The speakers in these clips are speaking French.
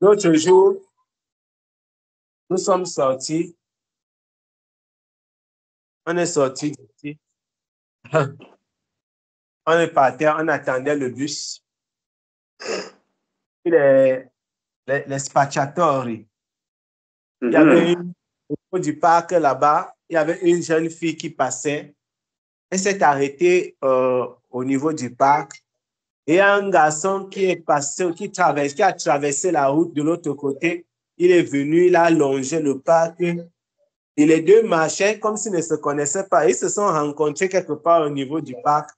L'autre jour, nous sommes sortis. On est sortis d'ici. On est parti, on attendait le bus. Les spacciatori. Il y avait au niveau du parc là-bas, il y avait une jeune fille qui passait. Elle s'est arrêtée au niveau du parc. Et un garçon qui est passé, qui a traversé la route de l'autre côté, il est venu, il a longé le parc. Et les deux marchaient comme s'ils ne se connaissaient pas. Ils se sont rencontrés quelque part au niveau du parc.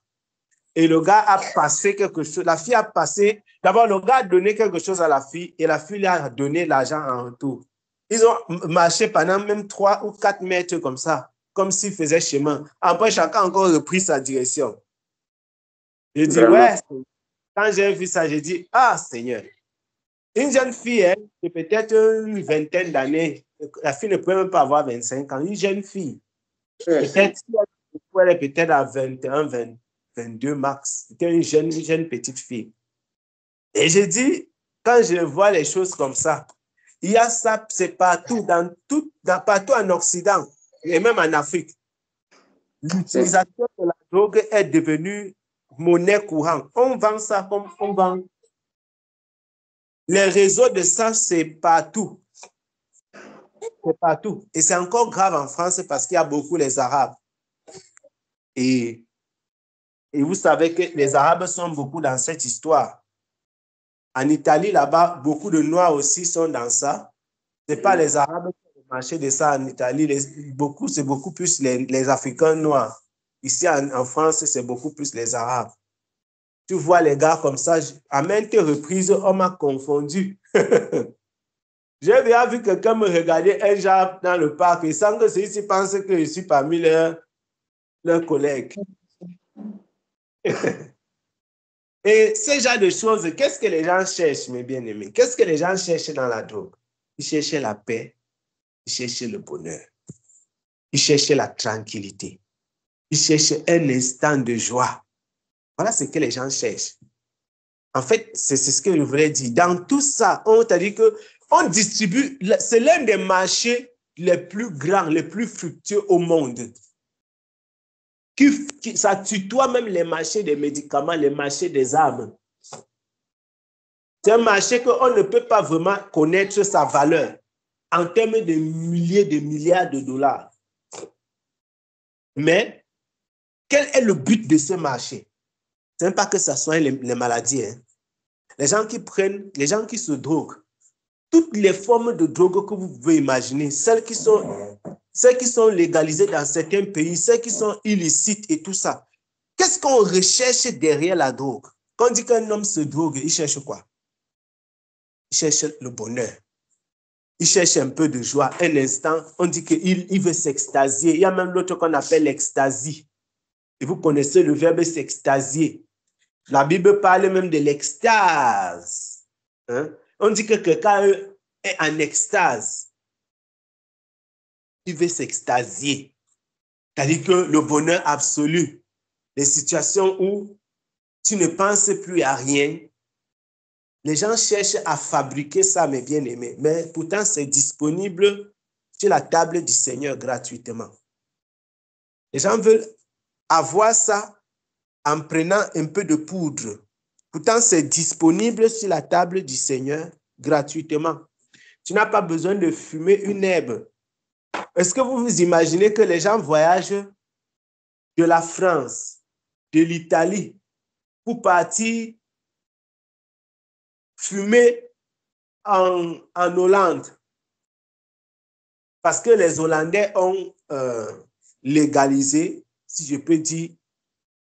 Et le gars a passé quelque chose. La fille a passé. D'abord, le gars a donné quelque chose à la fille et la fille lui a donné l'argent en retour. Ils ont marché pendant même 3 ou 4 mètres comme ça, comme s'ils faisaient chemin. Après, chacun a encore repris sa direction. J'ai dit, ouais, quand j'ai vu ça, j'ai dit, ah, Seigneur. Une jeune fille, hein, de peut-être une vingtaine d'années, la fille ne peut même pas avoir 25 ans, une jeune fille. Peut-être, elle est peut-être à 21, 22 max. C'était une jeune petite fille. Et j'ai dit, quand je vois les choses comme ça, il y a ça, c'est partout, partout en Occident et même en Afrique. L'utilisation de la drogue est devenue monnaie courante. On vend ça comme on vend. Les réseaux de ça, c'est partout. C'est partout. Et c'est encore grave en France parce qu'il y a beaucoup les Arabes. Et vous savez que les Arabes sont beaucoup dans cette histoire. En Italie, là-bas, beaucoup de Noirs aussi sont dans ça. Ce n'est pas les Arabes qui ont marché de ça en Italie. C'est beaucoup plus les Africains noirs. Ici, en France, c'est beaucoup plus les Arabes. Tu vois les gars comme ça, à maintes reprises, on m'a confondu. J'ai déjà vu quelqu'un me regarder un jour dans le parc et sans que ceux-ci pensent que je suis parmi leurs collègues. Et ce genre de choses, qu'est-ce que les gens cherchent, mes bien-aimés? Qu'est-ce que les gens cherchent dans la drogue? Ils cherchent la paix, ils cherchent le bonheur, ils cherchent la tranquillité, ils cherchent un instant de joie. Voilà ce que les gens cherchent. En fait, c'est ce que je voulais dire. Dans tout ça, on t'a dit qu'on distribue, c'est l'un des marchés les plus grands, les plus fructueux au monde. Ça tutoie même les marchés des médicaments, les marchés des armes. C'est un marché qu'on ne peut pas vraiment connaître sa valeur en termes de milliers, de milliards de dollars. Mais quel est le but de ce marché? Ce n'est pas que ça soit les maladies. Hein. Les gens qui prennent, les gens qui se droguent, toutes les formes de drogue que vous pouvez imaginer, celles qui sont légalisées dans certains pays, celles qui sont illicites et tout ça. Qu'est-ce qu'on recherche derrière la drogue? Quand on dit qu'un homme se drogue, il cherche quoi? Il cherche le bonheur. Il cherche un peu de joie. Un instant, on dit qu'il veut s'extasier. Il y a même l'autre qu'on appelle l'extasie. Et vous connaissez le verbe s'extasier. La Bible parle même de l'extase. Hein? On dit que quelqu'un est en extase. Il veut s'extasier. C'est-à-dire que le bonheur absolu, les situations où tu ne penses plus à rien, les gens cherchent à fabriquer ça, mes bien-aimés. Mais pourtant, c'est disponible sur la table du Seigneur gratuitement. Les gens veulent avoir ça en prenant un peu de poudre. Pourtant, c'est disponible sur la table du Seigneur gratuitement. Tu n'as pas besoin de fumer une herbe. Est-ce que vous vous imaginez que les gens voyagent de la France, de l'Italie, pour partir fumer en Hollande? Parce que les Hollandais ont légalisé, si je peux dire,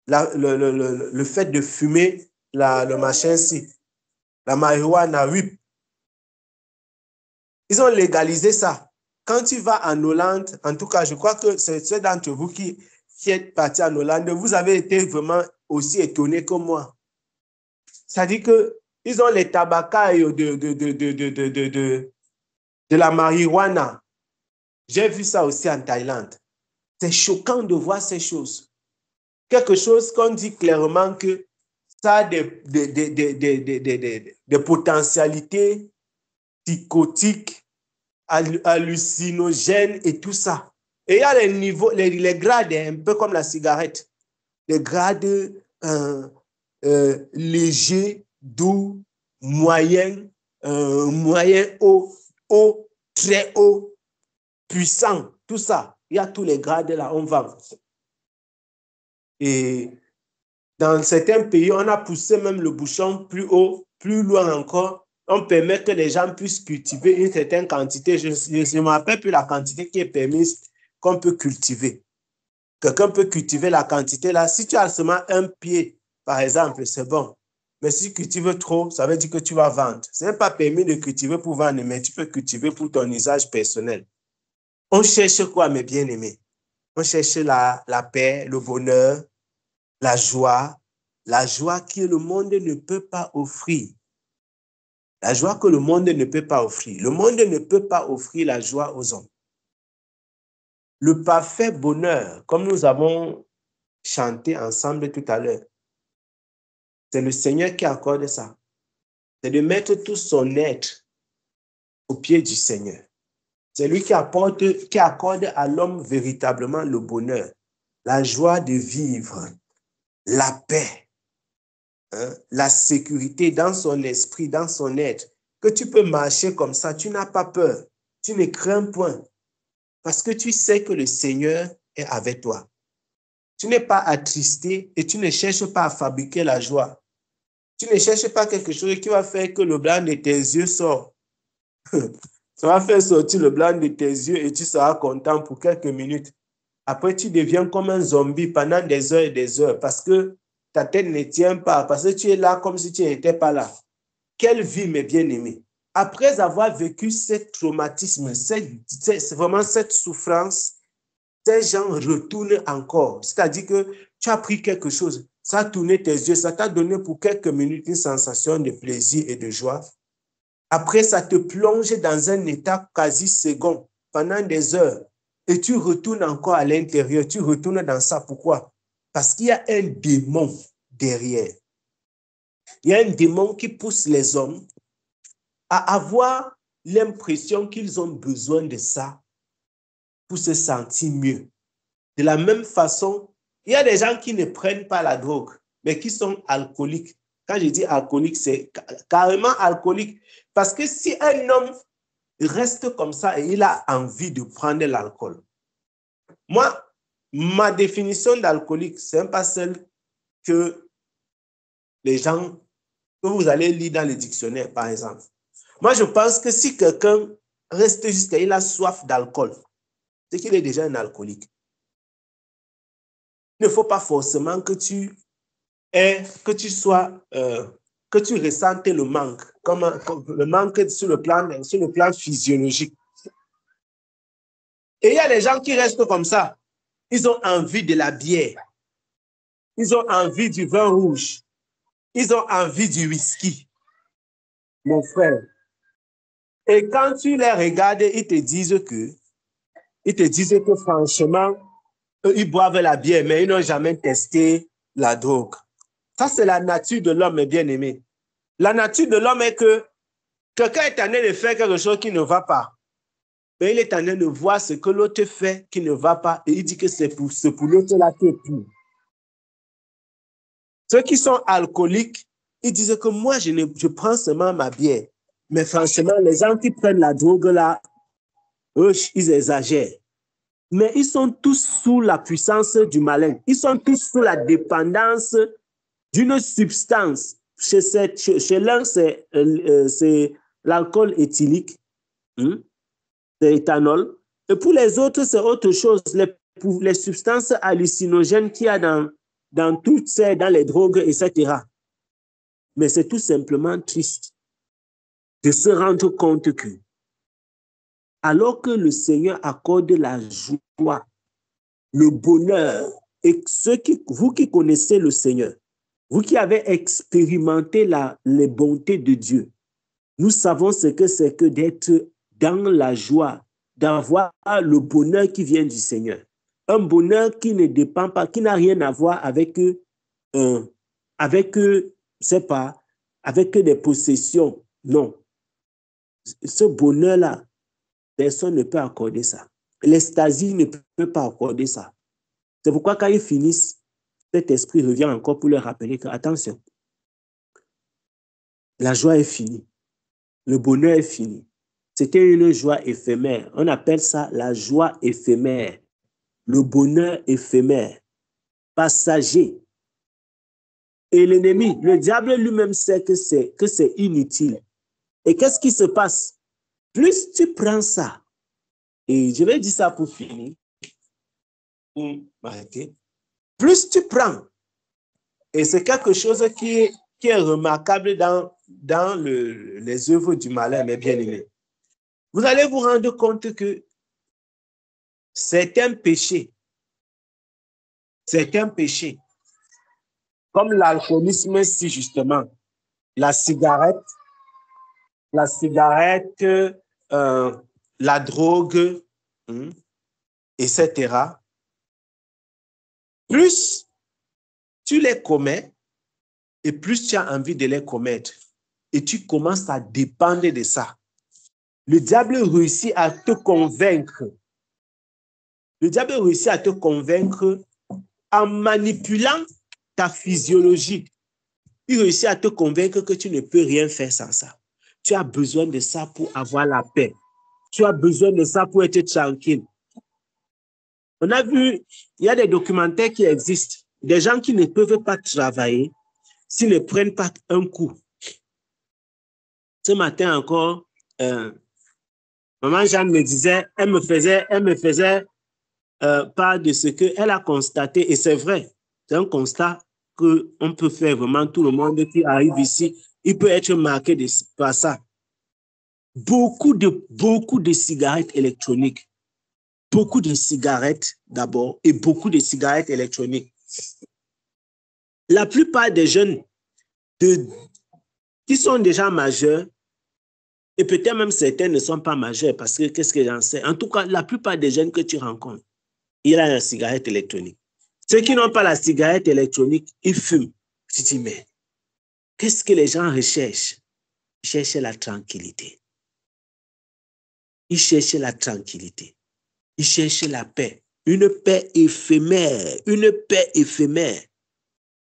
le fait de fumer le machin-ci, la marijuana, oui. Ils ont légalisé ça. Quand tu vas en Hollande, en tout cas, je crois que c'est ceux d'entre vous qui êtes partis en Hollande, vous avez été vraiment aussi étonnés que moi. C'est-à-dire qu'ils ont les tabacailles de la marijuana. J'ai vu ça aussi en Thaïlande. C'est choquant de voir ces choses. Quelque chose qu'on dit clairement que ça a des potentialités psychotiques, hallucinogènes et tout ça. Et il y a les niveaux, les grades, un peu comme la cigarette. Les grades légers, doux, moyen, moyen haut, haut, très haut, puissant, tout ça. Il y a tous les grades là, on va. Et dans certains pays, on a poussé même le bouchon plus haut, plus loin encore. On permet que les gens puissent cultiver une certaine quantité. Je ne me rappelle plus la quantité qui est permise qu'on peut cultiver. Quelqu'un peut cultiver la quantité là. Si tu as seulement un pied, par exemple, c'est bon. Mais si tu cultives trop, ça veut dire que tu vas vendre. Ce n'est pas permis de cultiver pour vendre, mais tu peux cultiver pour ton usage personnel. On cherche quoi, mes bien-aimés? On cherche la paix, le bonheur, la joie que le monde ne peut pas offrir. La joie que le monde ne peut pas offrir. Le monde ne peut pas offrir la joie aux hommes. Le parfait bonheur, comme nous avons chanté ensemble tout à l'heure, c'est le Seigneur qui accorde ça. C'est de mettre tout son être au pied du Seigneur. C'est lui qui accorde à l'homme véritablement le bonheur, la joie de vivre, la paix, la sécurité dans son esprit, dans son être. Que tu peux marcher comme ça, tu n'as pas peur, tu ne crains point, parce que tu sais que le Seigneur est avec toi. Tu n'es pas attristé et tu ne cherches pas à fabriquer la joie. Tu ne cherches pas quelque chose qui va faire que le blanc de tes yeux sort. Ça va faire sortir le blanc de tes yeux et tu seras content pour quelques minutes. Après, tu deviens comme un zombie pendant des heures et des heures parce que ta tête ne tient pas, parce que tu es là comme si tu n'étais pas là. Quelle vie, mes bien-aimés! Après avoir vécu ce traumatisme, c'est vraiment cette souffrance, ces gens retournent encore. C'est-à-dire que tu as pris quelque chose, ça a tourné tes yeux, ça t'a donné pour quelques minutes une sensation de plaisir et de joie. Après, ça te plonge dans un état quasi second pendant des heures et tu retournes encore à l'intérieur, tu retournes dans ça. Pourquoi? Parce qu'il y a un démon derrière. Il y a un démon qui pousse les hommes à avoir l'impression qu'ils ont besoin de ça pour se sentir mieux. De la même façon, il y a des gens qui ne prennent pas la drogue, mais qui sont alcooliques. Quand je dis alcoolique, c'est carrément alcoolique. Parce que si un homme reste comme ça et il a envie de prendre l'alcool, moi, ma définition d'alcoolique, ce n'est pas celle que les gens, que vous allez lire dans les dictionnaires, par exemple. Moi, je pense que si quelqu'un reste jusqu'à il a soif d'alcool, c'est qu'il est déjà un alcoolique. Il ne faut pas forcément que tu ressentes le manque, comme le manque sur le plan physiologique. Et il y a des gens qui restent comme ça. Ils ont envie de la bière. Ils ont envie du vin rouge. Ils ont envie du whisky. Mon frère. Et quand tu les regardes, ils te disent que franchement, eux, ils boivent la bière, mais ils n'ont jamais testé la drogue. Ça, c'est la nature de l'homme, bien aimé. La nature de l'homme est que quelqu'un est en train de faire quelque chose qui ne va pas. Mais il est en train de voir ce que l'autre fait qui ne va pas et il dit que c'est pour l'autre-là qui est pur. Ceux qui sont alcooliques, ils disent que moi, je prends seulement ma bière. Mais franchement, les gens qui prennent la drogue là, eux, ils exagèrent. Mais ils sont tous sous la puissance du malin. Ils sont tous sous la dépendance d'une substance. Chez l'un, c'est l'alcool éthylique, c'est l'éthanol. Et pour les autres, c'est autre chose. Les substances hallucinogènes qu'il y a dans les drogues, etc. Mais c'est tout simplement triste de se rendre compte que, alors que le Seigneur accorde la joie, le bonheur, et vous qui connaissez le Seigneur, vous qui avez expérimenté les bontés de Dieu, nous savons ce que c'est que d'être dans la joie, d'avoir le bonheur qui vient du Seigneur. Un bonheur qui ne dépend pas, qui n'a rien à voir avec avec des possessions. Non. ce bonheur-là, personne ne peut accorder ça. L'extasie ne peut pas accorder ça. C'est pourquoi quand ils finissent, cet esprit revient encore pour leur rappeler que, attention, la joie est finie. Le bonheur est fini. C'était une joie éphémère. On appelle ça la joie éphémère. Le bonheur éphémère, passager. Et l'ennemi, le diable lui-même sait que c'est inutile. Et qu'est-ce qui se passe? Plus tu prends ça, et je vais dire ça pour finir, plus tu prends, et c'est quelque chose qui est remarquable dans les œuvres du malin, mes bien-aimés. Vous allez vous rendre compte que certains péchés, comme l'alcoolisme, si justement, la cigarette, la drogue, etc., plus tu les commets et plus tu as envie de les commettre et tu commences à dépendre de ça. Le diable réussit à te convaincre. Le diable réussit à te convaincre en manipulant ta physiologie. Il réussit à te convaincre que tu ne peux rien faire sans ça. Tu as besoin de ça pour avoir la paix. Tu as besoin de ça pour être tranquille. On a vu, il y a des documentaires qui existent. Des gens qui ne peuvent pas travailler s'ils ne prennent pas un coup. Ce matin encore, maman Jeanne me disait, elle me faisait part de ce qu'elle a constaté. Et c'est vrai, c'est un constat qu'on peut faire vraiment. Tout le monde qui arrive ici, il peut être marqué par ça. Beaucoup de cigarettes électroniques. Beaucoup de cigarettes d'abord et beaucoup de cigarettes électroniques. La plupart des jeunes qui sont déjà majeurs, et peut-être même certains ne sont pas majeurs parce que qu'est-ce que j'en sais? En tout cas, la plupart des jeunes que tu rencontres, il a la cigarette électronique. Ceux qui n'ont pas la cigarette électronique, ils fument. Tu te dis, mais qu'est-ce que les gens recherchent? Ils cherchent la tranquillité. Ils cherchent la tranquillité. Ils cherchent la paix. Une paix éphémère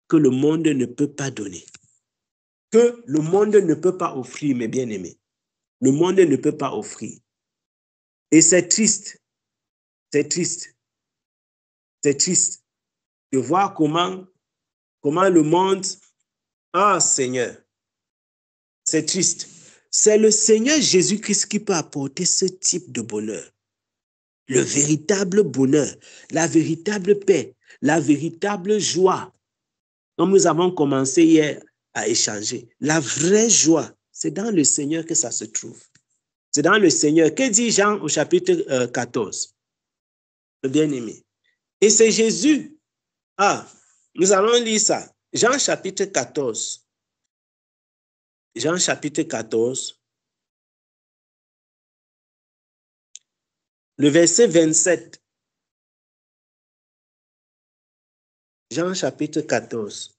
que le monde ne peut pas donner. Que le monde ne peut pas offrir, mes bien-aimés. Le monde ne peut pas offrir. Et c'est triste. C'est triste. C'est triste de voir comment le monde... Ah, Seigneur, c'est triste. C'est le Seigneur Jésus-Christ qui peut apporter ce type de bonheur. Le véritable bonheur, la véritable paix, la véritable joie. Comme nous avons commencé hier à échanger, la vraie joie, c'est dans le Seigneur que ça se trouve. C'est dans le Seigneur. Que dit Jean au chapitre 14? Le bien-aimé. Et c'est Jésus. Ah, nous allons lire ça. Jean chapitre 14. Jean chapitre 14. Le verset 27. Jean chapitre 14.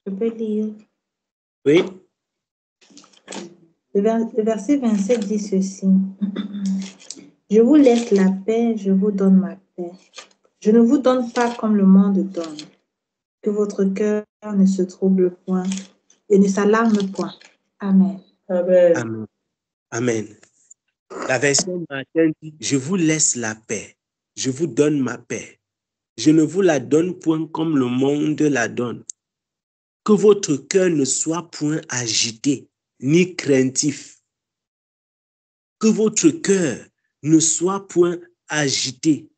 Je peux lire. Oui. Le verset 27 dit ceci. Je vous laisse la paix, je vous donne ma paix. Je ne vous donne pas comme le monde donne. Que votre cœur ne se trouble point et ne s'alarme point. Amen. Amen. Amen. Amen. La version Martin dit, je vous laisse la paix, je vous donne ma paix. Je ne vous la donne point comme le monde la donne. Que votre cœur ne soit point agité, ni craintif. Que votre cœur ne soit point agité,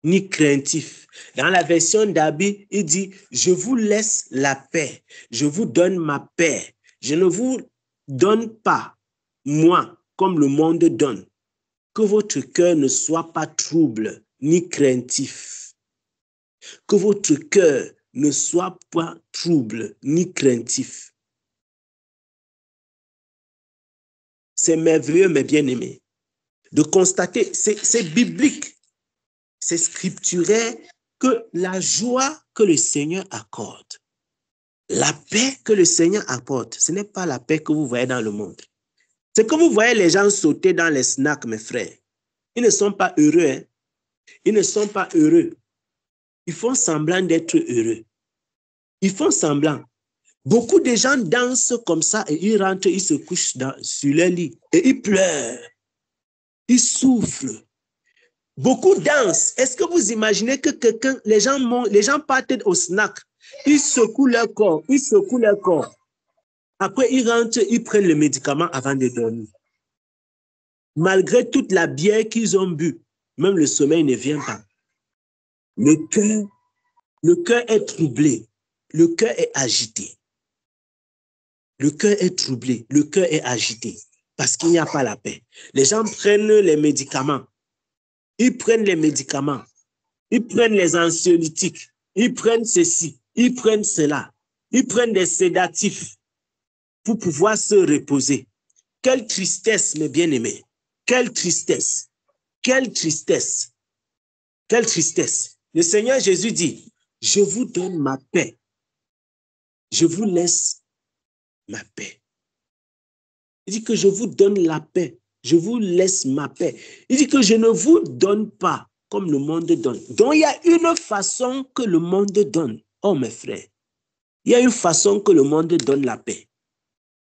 ni craintif. Dans la version d'Abi, il dit, je vous laisse la paix, je vous donne ma paix. Je ne vous donne pas, moi, comme le monde donne. Que votre cœur ne soit pas trouble, ni craintif. Que votre cœur ne soit pas trouble, ni craintif. C'est merveilleux, mes bien-aimés, de constater, c'est biblique. c'est scripturaire que la joie que le Seigneur accorde, la paix que le Seigneur apporte, ce n'est pas la paix que vous voyez dans le monde. C'est que vous voyez les gens sauter dans les snacks, mes frères. Ils ne sont pas heureux. Hein? Ils ne sont pas heureux. Ils font semblant d'être heureux. Ils font semblant. Beaucoup de gens dansent comme ça et ils rentrent, ils se couchent sur leur lit et ils pleurent. Ils souffrent. Beaucoup dansent. Est-ce que vous imaginez que les gens partent au snack, ils secouent leur corps, ils secouent leur corps. Après, ils rentrent, ils prennent le médicament avant de dormir. Malgré toute la bière qu'ils ont bu, même le sommeil ne vient pas. Le cœur est troublé. Le cœur est agité. Le cœur est troublé. Le cœur est agité. Parce qu'il n'y a pas la paix. Les gens prennent les médicaments. Ils prennent les médicaments. Ils prennent les anxiolytiques. Ils prennent ceci. Ils prennent cela. Ils prennent des sédatifs pour pouvoir se reposer. Quelle tristesse, mes bien-aimés. Quelle tristesse. Quelle tristesse. Quelle tristesse. Le Seigneur Jésus dit, je vous donne ma paix. Je vous laisse ma paix. Il dit que je vous donne la paix. Je vous laisse ma paix. Il dit que je ne vous donne pas comme le monde donne. Donc, il y a une façon que le monde donne. Oh, mes frères, il y a une façon que le monde donne la paix.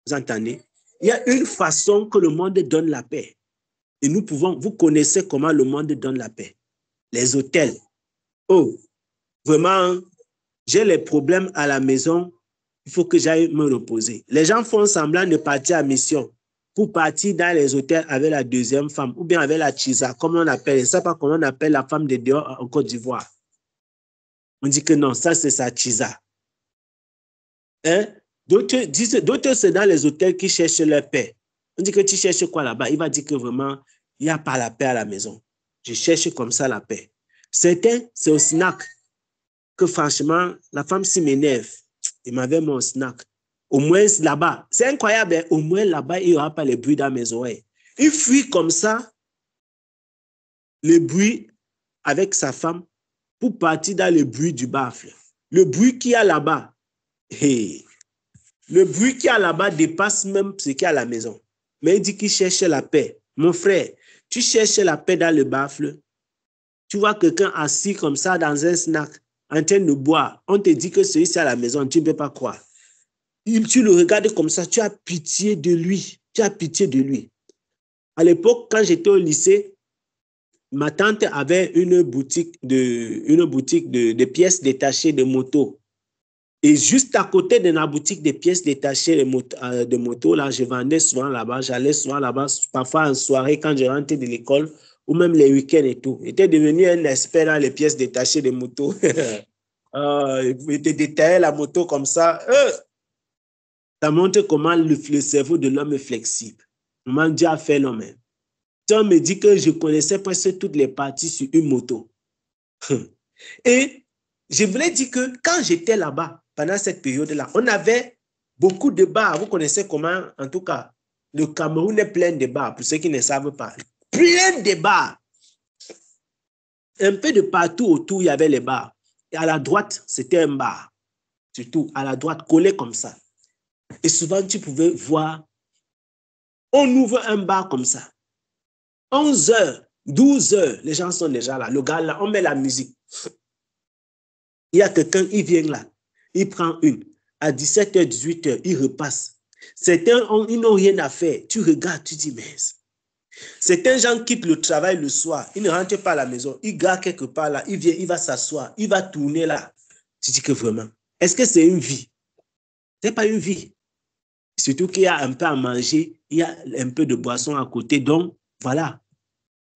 Vous entendez? Il y a une façon que le monde donne la paix. Et vous connaissez comment le monde donne la paix. Les hôtels. Oh, vraiment, j'ai les problèmes à la maison. Il faut que j'aille me reposer. Les gens font semblant de partir à mission pour partir dans les hôtels avec la deuxième femme ou bien avec la chisa, comme on appelle. Je ne sais pas comment on appelle la femme de dehors en Côte d'Ivoire. On dit que non, ça c'est sa chisa. Hein? D'autres, c'est dans les hôtels qui cherchent leur paix. On dit que tu cherches quoi là-bas? Il va dire que vraiment, il n'y a pas la paix à la maison. Je cherche comme ça la paix. Certains, c'est au snack que franchement, la femme s'y m'énerve. Il m'avait mon snack. Au moins là-bas, c'est incroyable, hein? Au moins là-bas, il n'y aura pas les bruits dans mes oreilles. Il fuit comme ça le bruit avec sa femme pour partir dans le bruit du baffle. Le bruit qu'il y a là-bas, hey, le bruit qu'il y a là-bas dépasse même ce qu'il y a à la maison. Mais il dit qu'il cherche la paix. Mon frère, tu cherches la paix dans le baffle. Tu vois quelqu'un assis comme ça dans un snack, en train de boire. On te dit que celui-ci à la maison, tu ne peux pas croire. Tu le regardes comme ça, tu as pitié de lui. Tu as pitié de lui. À l'époque, quand j'étais au lycée, ma tante avait une boutique de pièces détachées de moto. Et juste à côté de la boutique de pièces détachées de moto, là, je vendais souvent là-bas. J'allais souvent là-bas, parfois en soirée quand je rentrais de l'école, ou même les week-ends et tout. J'étais devenu un expert dans les pièces détachées de moto. Il te détaillait la moto comme ça. Ça montre comment le cerveau de l'homme est flexible. Comment Dieu a fait l'homme. On me dit que je connaissais presque toutes les parties sur une moto. Et je voulais dire que quand j'étais là-bas, pendant cette période-là, on avait beaucoup de bars. Vous connaissez comment, en tout cas, le Cameroun est plein de bars, pour ceux qui ne savent pas. Plein de bars. Un peu de partout autour, il y avait les bars. Et à la droite, c'était un bar. Surtout à la droite, collé comme ça. Et souvent, tu pouvais voir, on ouvre un bar comme ça. 11h, 12h, les gens sont déjà là. Le gars là, on met la musique. Il y a quelqu'un, il vient là. Il prend une. À 17h, 18h, il repasse. Certains, ils n'ont rien à faire. Tu regardes, tu dis, mais... Certains gens quittent le travail le soir. Ils ne rentrent pas à la maison. Ils gardent quelque part là. Il vient, il va s'asseoir. Il va tourner là. Tu dis que vraiment, est-ce que c'est une vie? Ce n'est pas une vie. Surtout qu'il y a un peu à manger. Il y a un peu de boisson à côté. Donc, voilà.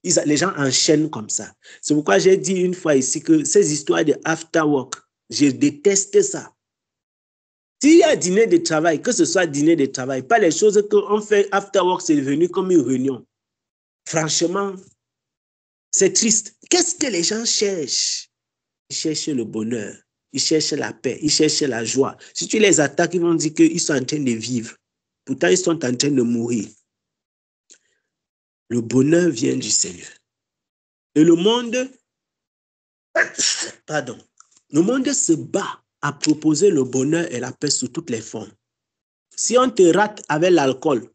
Les gens enchaînent comme ça. C'est pourquoi j'ai dit une fois ici que ces histoires de after work, je déteste ça. S'il y a dîner de travail, que ce soit dîner de travail, pas les choses qu'on fait after work, c'est devenu comme une réunion. Franchement, c'est triste. Qu'est-ce que les gens cherchent? Ils cherchent le bonheur, ils cherchent la paix, ils cherchent la joie. Si tu les attaques, ils vont dire qu'ils sont en train de vivre. Pourtant, ils sont en train de mourir. Le bonheur vient du Seigneur. Et le monde Pardon. Le monde se bat à proposer le bonheur et la paix sous toutes les formes. Si on te rate avec l'alcool,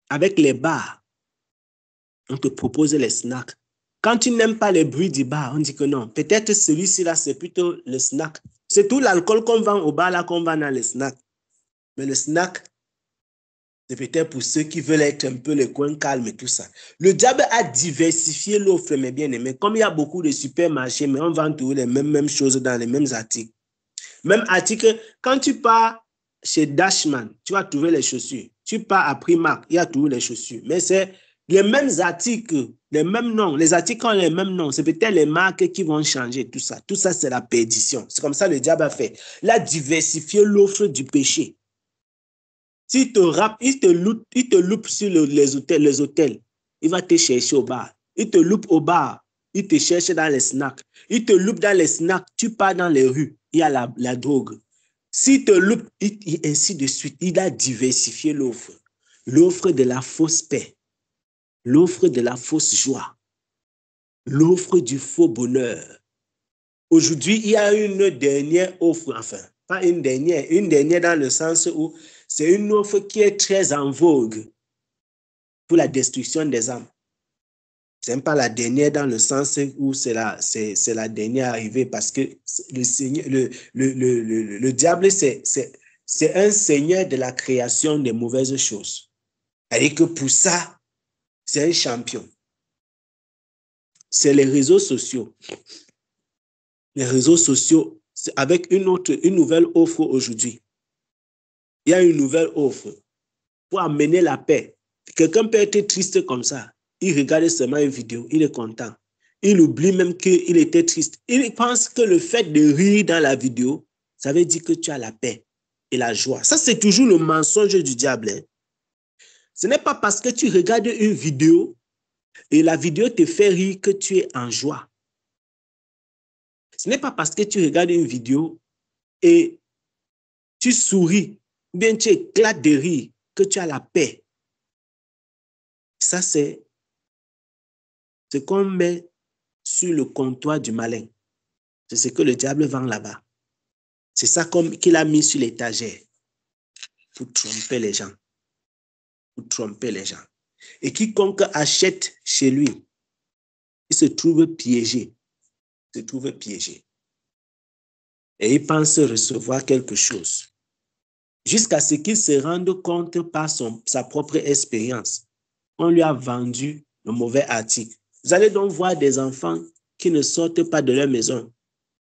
avec les bars, on te propose les snacks. Quand tu n'aimes pas les bruits du bar, on dit que non. Peut-être celui-ci là, c'est plutôt le snack. C'est tout l'alcool qu'on vend au bar là qu'on vend dans les snacks. Mais le snack, c'est peut-être pour ceux qui veulent être un peu les coins calmes et tout ça. Le diable a diversifié l'offre, mes bien-aimés. Comme il y a beaucoup de supermarchés, mais on vend toujours les mêmes choses dans les mêmes articles. Même article, quand tu pars chez Dashman, tu vas trouver les chaussures. Tu pars à Primark, il y a toujours les chaussures. Mais c'est les mêmes articles, les mêmes noms. Les articles ont les mêmes noms. C'est peut-être les marques qui vont changer, tout ça. Tout ça, c'est la perdition. C'est comme ça que le diable a fait. Il a diversifié l'offre du péché. S'il te rappe, il te loupe sur les hôtels. Il va te chercher au bar. Il te loupe au bar. Il te cherche dans les snacks. Il te loupe dans les snacks. Tu pars dans les rues. Il y a la drogue. S'il te loupe, ainsi de suite. Il a diversifié l'offre. L'offre de la fausse paix. L'offre de la fausse joie. L'offre du faux bonheur. Aujourd'hui, il y a une dernière offre. Enfin, pas une dernière dans le sens où c'est une offre qui est très en vogue pour la destruction des âmes. Ce n'est pas la dernière dans le sens où c'est la dernière arrivée parce que le Seigneur, le diable, c'est un seigneur de la création des mauvaises choses. C'est-à-dire que pour ça, c'est un champion. C'est les réseaux sociaux. Les réseaux sociaux, avec une nouvelle offre aujourd'hui. Il y a une nouvelle offre pour amener la paix. Quelqu'un peut être triste comme ça. Il regarde seulement une vidéo, il est content. Il oublie même qu'il était triste. Il pense que le fait de rire dans la vidéo, ça veut dire que tu as la paix et la joie. Ça, c'est toujours le mensonge du diable. Hein. Ce n'est pas parce que tu regardes une vidéo et la vidéo te fait rire que tu es en joie. Ce n'est pas parce que tu regardes une vidéo et tu souris, ou bien tu éclates de rire que tu as la paix. Ça, c'est ce qu'on met sur le comptoir du malin. C'est ce que le diable vend là-bas. C'est ça qu'il a mis sur l'étagère pour tromper les gens. Pour tromper les gens. Et quiconque achète chez lui, il se trouve piégé. Il se trouve piégé. Et il pense recevoir quelque chose. Jusqu'à ce qu'il se rende compte par sa propre expérience. On lui a vendu le mauvais article. Vous allez donc voir des enfants qui ne sortent pas de leur maison.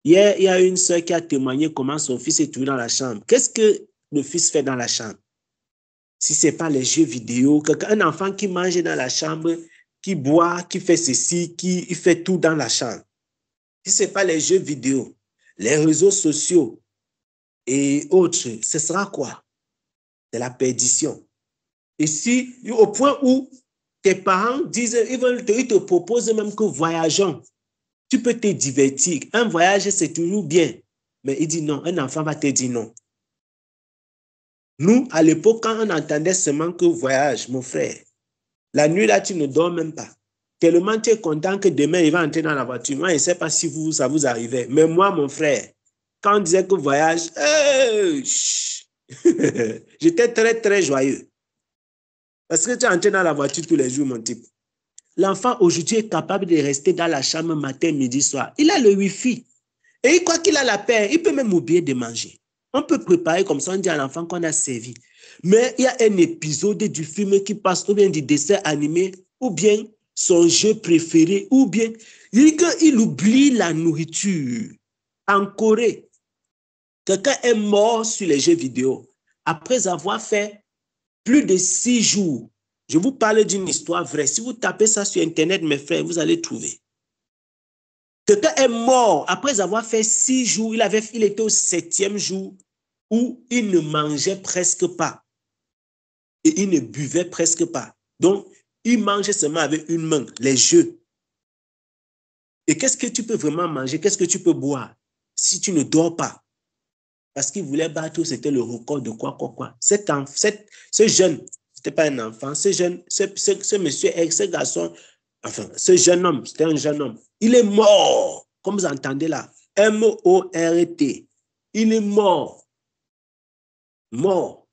Hier, il y a une sœur qui a témoigné comment son fils est toujours dans la chambre. Qu'est-ce que le fils fait dans la chambre? Si ce n'est pas les jeux vidéo, un enfant qui mange dans la chambre, qui boit, qui fait ceci, il fait tout dans la chambre. Si ce n'est pas les jeux vidéo, les réseaux sociaux et autres, ce sera quoi? C'est la perdition. Et si, au point où tes parents disent, ils te proposent même que voyageons, tu peux te divertir. Un voyage, c'est toujours bien. Mais il dit non, un enfant va te dire non. Nous, à l'époque, quand on entendait seulement que voyage, mon frère, la nuit là, tu ne dors même pas. Tellement tu es content que demain, il va entrer dans la voiture. Moi, je ne sais pas si ça vous arrivait. Mais moi, mon frère, quand on disait que voyage, j'étais très, très joyeux. Parce que tu es entré dans la voiture tous les jours, mon type. L'enfant aujourd'hui est capable de rester dans la chambre matin, midi, soir. Il a le Wi-Fi. Et il croit qu'il a la paix. Il peut même oublier de manger. On peut préparer comme ça, on dit à l'enfant qu'on a servi. Mais il y a un épisode du film qui passe, ou bien du dessin animé, ou bien son jeu préféré, ou bien il oublie la nourriture. En Corée, quelqu'un est mort sur les jeux vidéo après avoir fait plus de 6 jours. Je vous parle d'une histoire vraie. Si vous tapez ça sur Internet, mes frères, vous allez trouver. Quelqu'un est mort après avoir fait 6 jours. Il était au 7e jour où il ne mangeait presque pas. Et il ne buvait presque pas. Donc, il mangeait seulement avec une main, les jeux. Et qu'est-ce que tu peux vraiment manger? Qu'est-ce que tu peux boire si tu ne dors pas? Parce qu'il voulait battre, c'était le record de quoi. Ce jeune, ce n'était pas un enfant, ce monsieur, ce garçon Enfin, ce jeune homme, c'était un jeune homme. Il est mort, comme vous entendez là. M-O-R-T. Il est mort. Mort.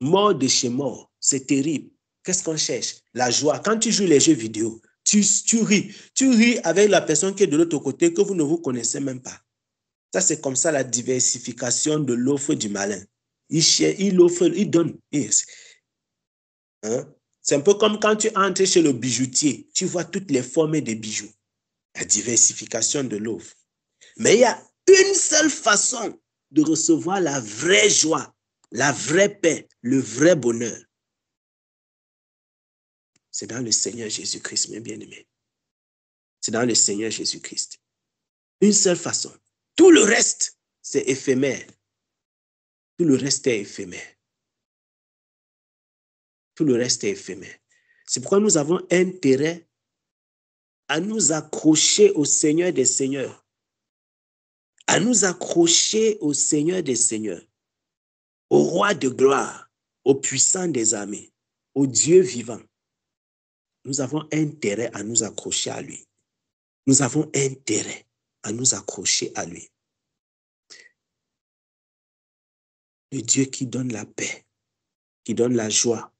Mort de chez mort. C'est terrible. Qu'est-ce qu'on cherche? La joie. Quand tu joues les jeux vidéo, tu ris. Tu ris avec la personne qui est de l'autre côté que vous ne vous connaissez même pas. Ça, c'est comme ça la diversification de l'offre du malin. Il offre, il donne. Hein? C'est un peu comme quand tu entres chez le bijoutier, tu vois toutes les formes des bijoux. La diversification de l'offre. Mais il y a une seule façon de recevoir la vraie joie, la vraie paix, le vrai bonheur. C'est dans le Seigneur Jésus-Christ, mes bien-aimés. C'est dans le Seigneur Jésus-Christ. Une seule façon. Tout le reste, c'est éphémère. Tout le reste est éphémère. Tout le reste est éphémère. C'est pourquoi nous avons intérêt à nous accrocher au Seigneur des Seigneurs. À nous accrocher au Seigneur des Seigneurs. Au Roi de gloire, au puissant des armées, au Dieu vivant. Nous avons intérêt à nous accrocher à lui. Nous avons intérêt à nous accrocher à lui. Le Dieu qui donne la paix, qui donne la joie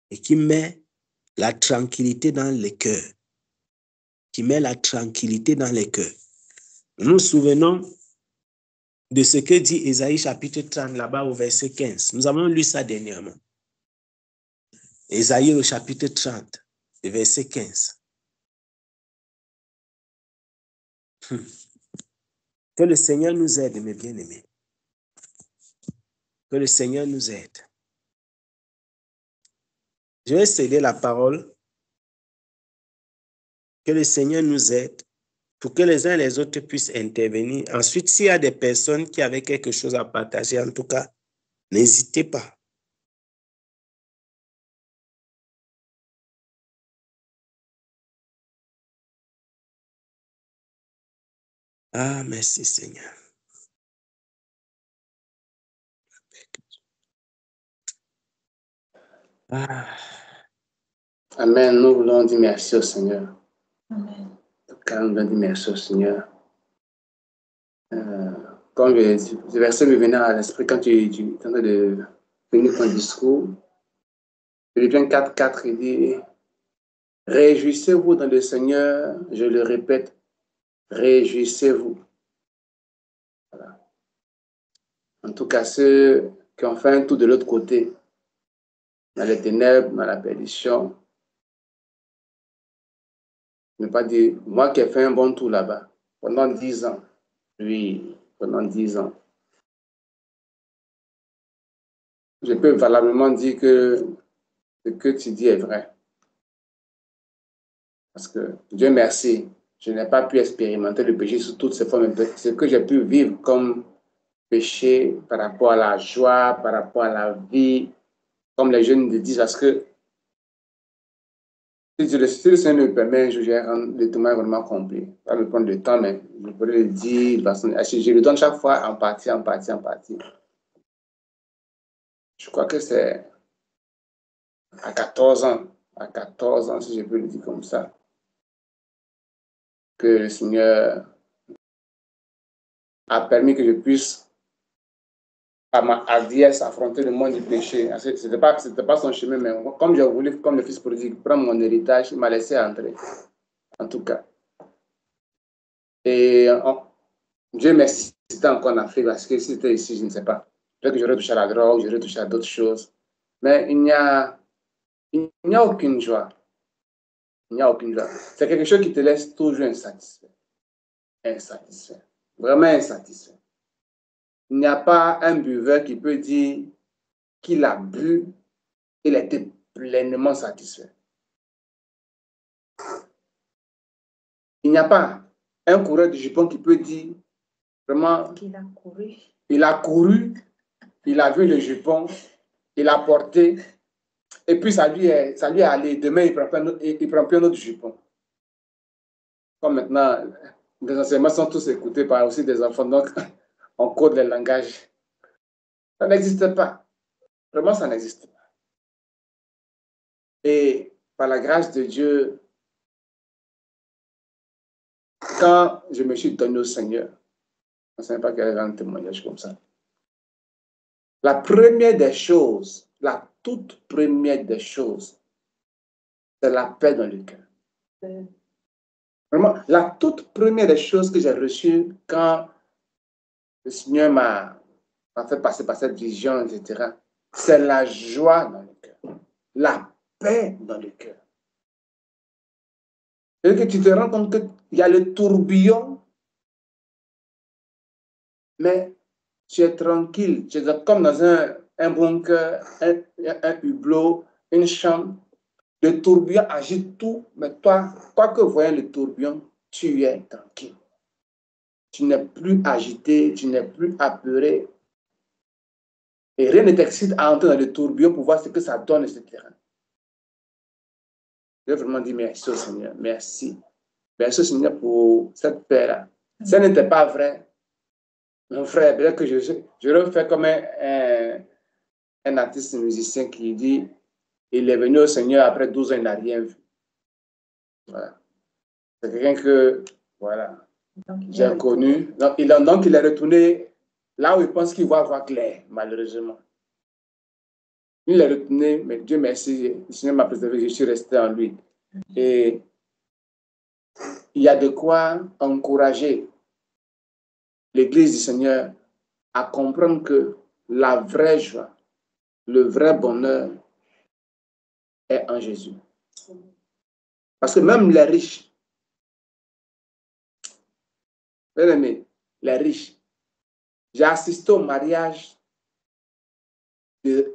et qui met la tranquillité dans les cœurs. Qui met la tranquillité dans les cœurs. Nous nous souvenons de ce que dit Ésaïe chapitre 30 là-bas au verset 15. Nous avons lu ça dernièrement. Ésaïe au chapitre 30, le verset 15. Que le Seigneur nous aide, mes bien-aimés. Que le Seigneur nous aide. Je vais céder la parole. Que le Seigneur nous aide pour que les uns et les autres puissent intervenir. Ensuite, s'il y a des personnes qui avaient quelque chose à partager, en tout cas, n'hésitez pas. Ah, merci Seigneur. Ah. Amen. Nous voulons dire merci au Seigneur. Amen. En tout cas, nous voulons dire merci au Seigneur. Comme ce verset me venait à l'esprit quand tu es en train de finir ton discours. Philippiens 4:4, il dit « Réjouissez-vous dans le Seigneur. » Je le répète, réjouissez-vous. Voilà. En tout cas, ceux qui ont fait un tour de l'autre côté, dans les ténèbres, dans la perdition, ne pas dire, moi qui ai fait un bon tour là-bas, pendant 10 ans, oui, pendant 10 ans, je peux valablement dire que ce que tu dis est vrai. Parce que, Dieu merci, je n'ai pas pu expérimenter le péché sous toutes ses formes. Ce que j'ai pu vivre comme péché par rapport à la joie, par rapport à la vie, comme les jeunes le disent, parce que si le Seigneur me permet, je vais rendre le témoin vraiment complet. Ça va me prendre du temps, mais je pourrais le dire. Je le donne chaque fois en partie. Je crois que c'est à 14 ans, si je peux le dire comme ça, que le Seigneur a permis que je puisse, à ma hardiesse, affronter le monde du péché. Ce n'était pas son chemin, mais comme j'ai voulu, comme le fils prodigue, prendre mon héritage, il m'a laissé entrer, en tout cas. Et Dieu merci, c'était encore en Afrique, parce que si c'était ici, je ne sais pas. Peut-être que j'aurais touché à la drogue, j'aurais touché à d'autres choses. Mais il n'y a aucune joie. Il n'y a aucune joie. C'est quelque chose qui te laisse toujours insatisfait. Insatisfait. Vraiment insatisfait. Il n'y a pas un buveur qui peut dire qu'il a bu, il était pleinement satisfait. Il n'y a pas un coureur de jupon qui peut dire vraiment qu'il a couru. Il a couru, il a vu le jupon, il a porté, et puis ça lui est allé. Demain, il prend plus un autre jupon. Comme maintenant, les enseignements sont tous écoutés par aussi des enfants, donc on code les langages. Ça n'existe pas. Vraiment, ça n'existe pas. Et par la grâce de Dieu, quand je me suis donné au Seigneur, je ne sais pas quel est un témoignage comme ça. La première des choses, la toute première des choses, c'est la paix dans le cœur. Vraiment, la toute première des choses que j'ai reçues quand le Seigneur m'a fait passer par cette vision, etc., c'est la joie dans le cœur, la paix dans le cœur. Et que tu te rends compte qu'il y a le tourbillon, mais tu es tranquille, tu es comme dans un bunker, un hublot, une chambre. Le tourbillon agite tout, mais toi, quoi que voyant le tourbillon, tu es tranquille. Tu n'es plus agité, tu n'es plus apeuré. Et rien ne t'excite à entrer dans le tourbillon pour voir ce que ça donne, etc. Je vais vraiment dire merci au Seigneur, merci. Merci au Seigneur pour cette paix-là. Si ça n'était pas vrai, mon frère, peut-être que j'aurais fait comme un artiste musicien qui dit il est venu au Seigneur après 12 ans, il n'a rien vu. Voilà. C'est quelqu'un que, voilà, j'ai connu. Donc, il est retourné là où il pense qu'il va voir clair, malheureusement. Il est retourné, mais Dieu merci, le Seigneur m'a préservé, je suis resté en lui. Et il y a de quoi encourager l'Église du Seigneur à comprendre que la vraie joie, le vrai bonheur est en Jésus. Parce que même les riches, bien aimé, les riches, j'ai assisté au mariage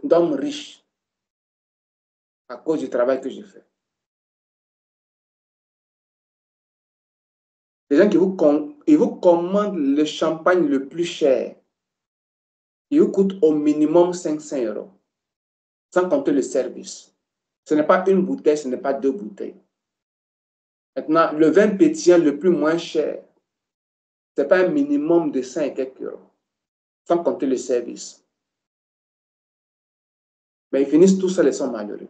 d'hommes riches à cause du travail que j'ai fait. Des gens qui vous commandent le champagne le plus cher. Il vous coûte au minimum 500 €, sans compter le service. Ce n'est pas une bouteille, ce n'est pas 2 bouteilles. Maintenant, le vin pétillant le plus moins cher, ce n'est pas un minimum de 5 et quelques euros, sans compter le service. Mais ils finissent tous seuls et sont malheureux.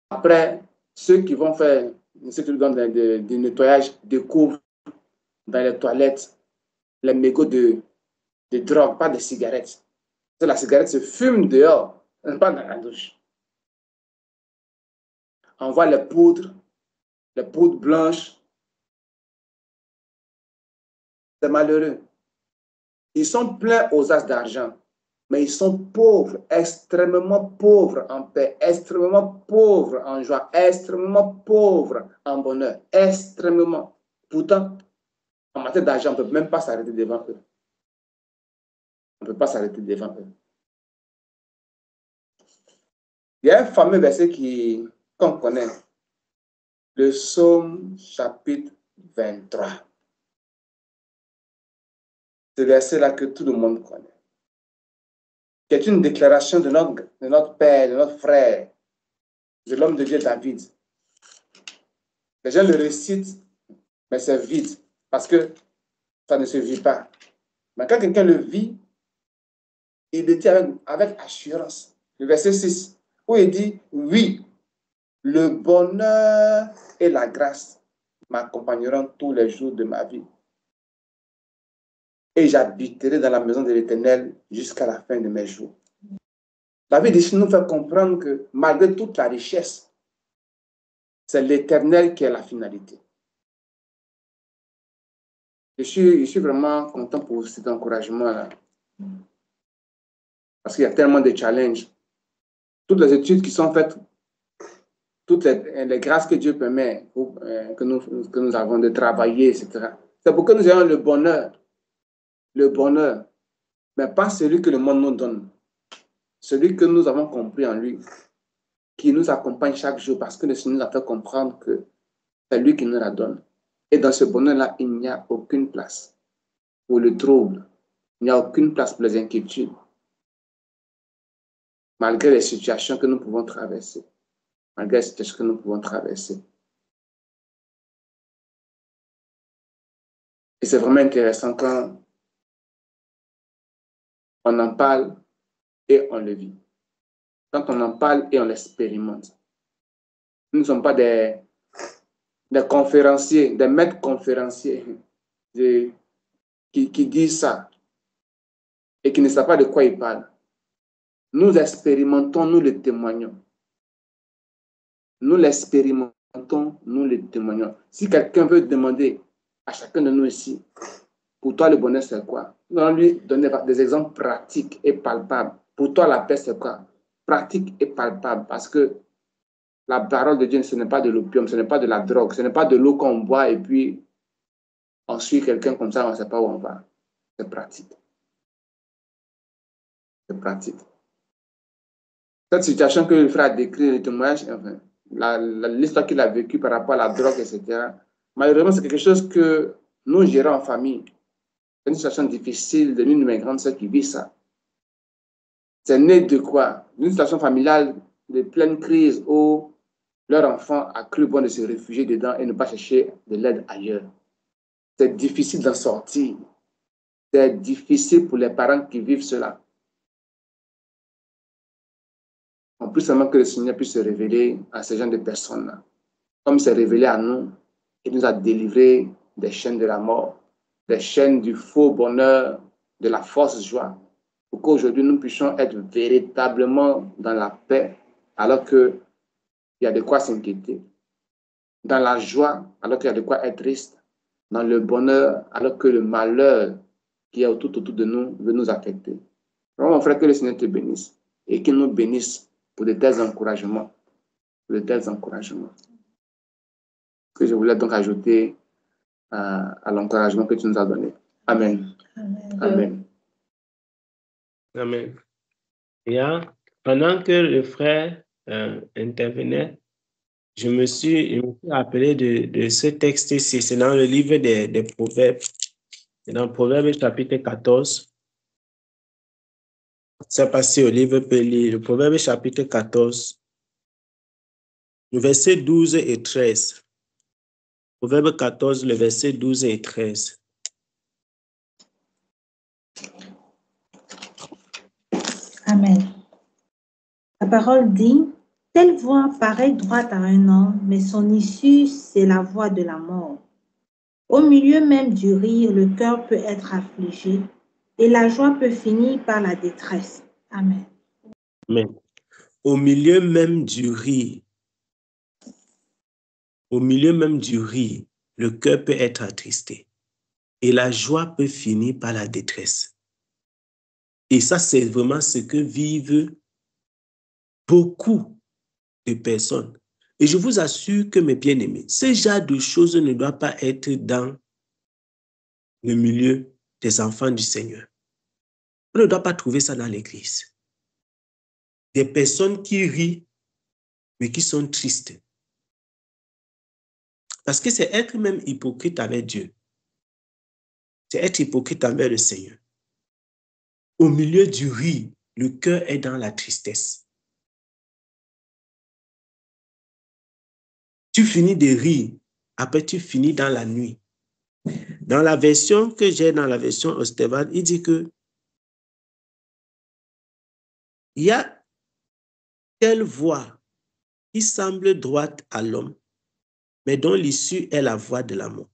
Après, ceux qui vont faire, ceux qui donnent du nettoyage, découvrent dans les toilettes les mégots de drogue, pas de cigarettes. La cigarette se fume dehors, pas dans la douche. On voit les poudres blanches. C'est malheureux. Ils sont pleins aux as d'argent, mais ils sont pauvres, extrêmement pauvres en paix, extrêmement pauvres en joie, extrêmement pauvres en bonheur, extrêmement. Pourtant, en matière d'argent, on ne peut même pas s'arrêter devant eux. On ne peut pas s'arrêter devant eux. Il y a un fameux verset qu'on connaît, le Psaume chapitre 23. Ce verset-là que tout le monde connaît. Qui est une déclaration de notre père, de notre frère, de l'homme de Dieu David. Les gens le récitent, mais c'est vide, parce que ça ne se vit pas. Mais quand quelqu'un le vit, il le dit avec assurance. Le verset 6, où il dit, oui, le bonheur et la grâce m'accompagneront tous les jours de ma vie. Et j'habiterai dans la maison de l'Éternel jusqu'à la fin de mes jours. David ici nous fait comprendre que malgré toute la richesse, c'est l'Éternel qui est la finalité. Je suis vraiment content pour cet encouragement-là. Parce qu'il y a tellement de challenges. Toutes les études qui sont faites, toutes les grâces que Dieu permet, que nous avons de travailler, etc. C'est pour que nous ayons le bonheur. Le bonheur. Mais pas celui que le monde nous donne. Celui que nous avons compris en lui. Qui nous accompagne chaque jour parce que le Seigneur nous a fait comprendre que c'est lui qui nous la donne. Et dans ce bonheur-là, il n'y a aucune place pour le trouble. Il n'y a aucune place pour les inquiétudes. Malgré les situations que nous pouvons traverser. Malgré les situations que nous pouvons traverser. Et c'est vraiment intéressant quand on en parle et on le vit. Quand on en parle et on l'expérimente. Nous ne sommes pas des des conférenciers, des maîtres conférenciers qui disent ça et qui ne savent pas de quoi ils parlent. Nous expérimentons, nous le témoignons. Nous l'expérimentons, nous le témoignons. Si quelqu'un veut demander à chacun de nous ici, pour toi le bonheur c'est quoi? Nous allons lui donner des exemples pratiques et palpables. Pour toi la paix c'est quoi? Pratique et palpable, parce que la parole de Dieu, ce n'est pas de l'opium, ce n'est pas de la drogue, ce n'est pas de l'eau qu'on boit et puis on suit quelqu'un comme ça, on ne sait pas où on va. C'est pratique. C'est pratique. Cette situation que le frère a décrit, le témoignage, enfin, l'histoire qu'il a vécue par rapport à la drogue, etc., malheureusement, c'est quelque chose que nous gérons en famille. C'est une situation difficile de l'une de mes grandes sœurs qui vit ça. C'est né de quoi? D'une situation familiale de pleine crise où leur enfant a cru bon de se réfugier dedans et ne pas chercher de l'aide ailleurs. C'est difficile d'en sortir. C'est difficile pour les parents qui vivent cela. En plus seulement que le Seigneur puisse se révéler à ce genre de personnes-là. Comme il s'est révélé à nous, il nous a délivrés des chaînes de la mort, des chaînes du faux bonheur, de la fausse joie, pour qu'aujourd'hui nous puissions être véritablement dans la paix, alors qu'il y a de quoi s'inquiéter, dans la joie, alors qu'il y a de quoi être triste, dans le bonheur, alors que le malheur qui est tout autour de nous veut nous affecter. Alors, mon frère, que le Seigneur te bénisse et qu'il nous bénisse pour de tels encouragements. Pour de tels encouragements. Que je voulais donc ajouter à l'encouragement que tu nous as donné. Amen. Amen. Amen. Amen. Et pendant que le frère intervenait, je me suis rappelé de ce texte ici. C'est dans le livre des Proverbes. C'est dans Proverbes chapitre 14. C'est passé au livre le Proverbe chapitre 14, le verset 12 et 13. Proverbe 14, le verset 12 et 13. Amen. La parole dit, « Telle voie paraît droite à un homme, mais son issue, c'est la voie de la mort. Au milieu même du rire, le cœur peut être affligé, et la joie peut finir par la détresse. » Amen. Amen. Au milieu même du rire, le cœur peut être attristé, et la joie peut finir par la détresse. Et ça, c'est vraiment ce que vivent beaucoup de personnes. Et je vous assure que, mes bien-aimés, ce genre de choses ne doit pas être dans le milieu des enfants du Seigneur. On ne doit pas trouver ça dans l'église. Des personnes qui rient, mais qui sont tristes. Parce que c'est être même hypocrite avec Dieu. C'est être hypocrite envers le Seigneur. Au milieu du rire, le cœur est dans la tristesse. Tu finis de rire, après tu finis dans la nuit. Dans la version que j'ai, dans la version Osterwald, il dit que il y a telle voie qui semble droite à l'homme, mais dont l'issue est la voie de la mort.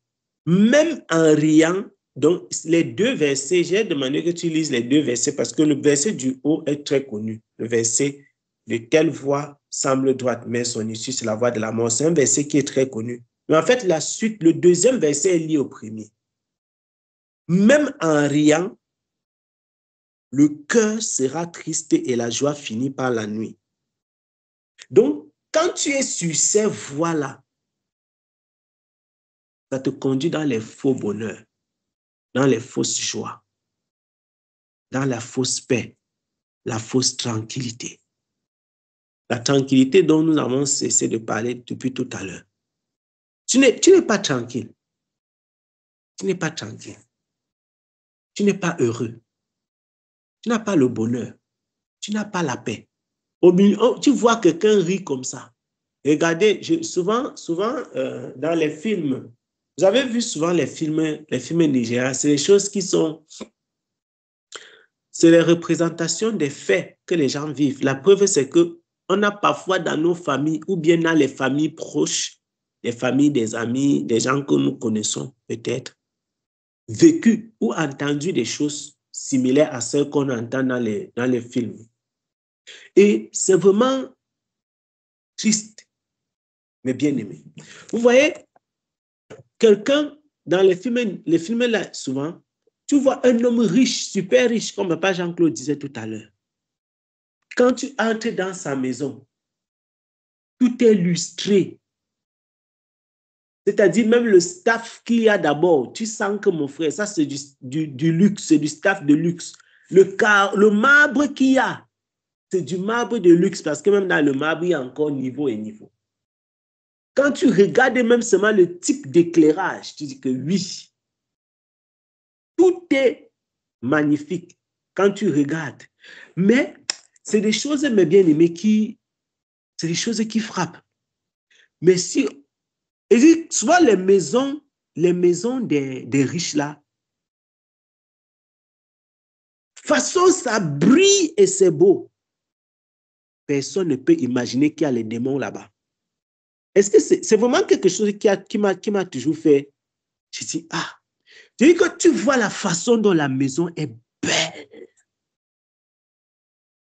Même en riant, donc les deux versets, j'ai demandé que tu lises les deux versets parce que le verset du haut est très connu. Le verset de telle voie semble droite, mais son issue, c'est la voie de la mort. C'est un verset qui est très connu. Mais en fait, la suite, le deuxième verset est lié au premier. Même en riant, le cœur sera triste et la joie finit par la nuit. Donc, quand tu es sur ces voies-là, ça te conduit dans les faux bonheurs, dans les fausses joies, dans la fausse paix, la fausse tranquillité. La tranquillité dont nous avons cessé de parler depuis tout à l'heure. Tu n'es pas tranquille. Tu n'es pas tranquille. Tu n'es pas heureux. Tu n'as pas le bonheur. Tu n'as pas la paix. Tu vois quelqu'un rire comme ça. Regardez, souvent dans les films, vous avez vu souvent les films nigériens, c'est des choses qui sont... C'est les représentations des faits que les gens vivent. La preuve, c'est qu'on a parfois dans nos familles ou bien dans les familles proches des familles, des amis, des gens que nous connaissons peut-être, vécu ou entendu des choses similaires à celles qu'on entend dans les films. Et c'est vraiment triste, mais bien aimé. Vous voyez, quelqu'un dans les films là, souvent, tu vois un homme riche, super riche, comme Papa Jean-Claude disait tout à l'heure. Quand tu entres dans sa maison, tout est lustré. C'est-à-dire même le staff qu'il y a d'abord, tu sens que mon frère, ça c'est du luxe, c'est du staff de luxe. Le marbre qu'il y a, c'est du marbre de luxe parce que même dans le marbre, il y a encore niveau et niveau. Quand tu regardes même seulement le type d'éclairage, tu dis que oui, tout est magnifique quand tu regardes. Mais c'est des choses, mes bien-aimés, c'est des choses qui frappent. Mais si, et souvent les maisons des riches là, façon ça brille et c'est beau. Personne ne peut imaginer qu'il y a les démons là-bas. Est-ce que c'est vraiment quelque chose qui m'a toujours fait? Je dis, ah, je dis que tu vois la façon dont la maison est belle.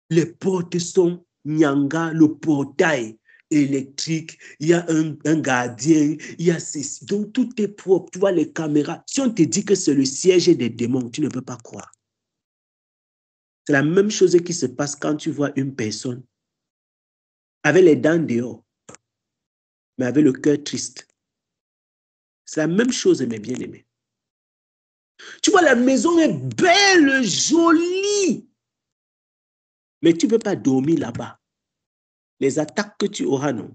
Les portes sont nyanga, le portail électrique, il y a un gardien, il y a ceci. Donc tout est propre, tu vois les caméras. Si on te dit que c'est le siège des démons, tu ne peux pas croire. C'est la même chose qui se passe quand tu vois une personne avec les dents dehors, mais avec le cœur triste. C'est la même chose, mes bien-aimés. Tu vois, la maison est belle, jolie, mais tu ne peux pas dormir là-bas. Les attaques que tu auras, non.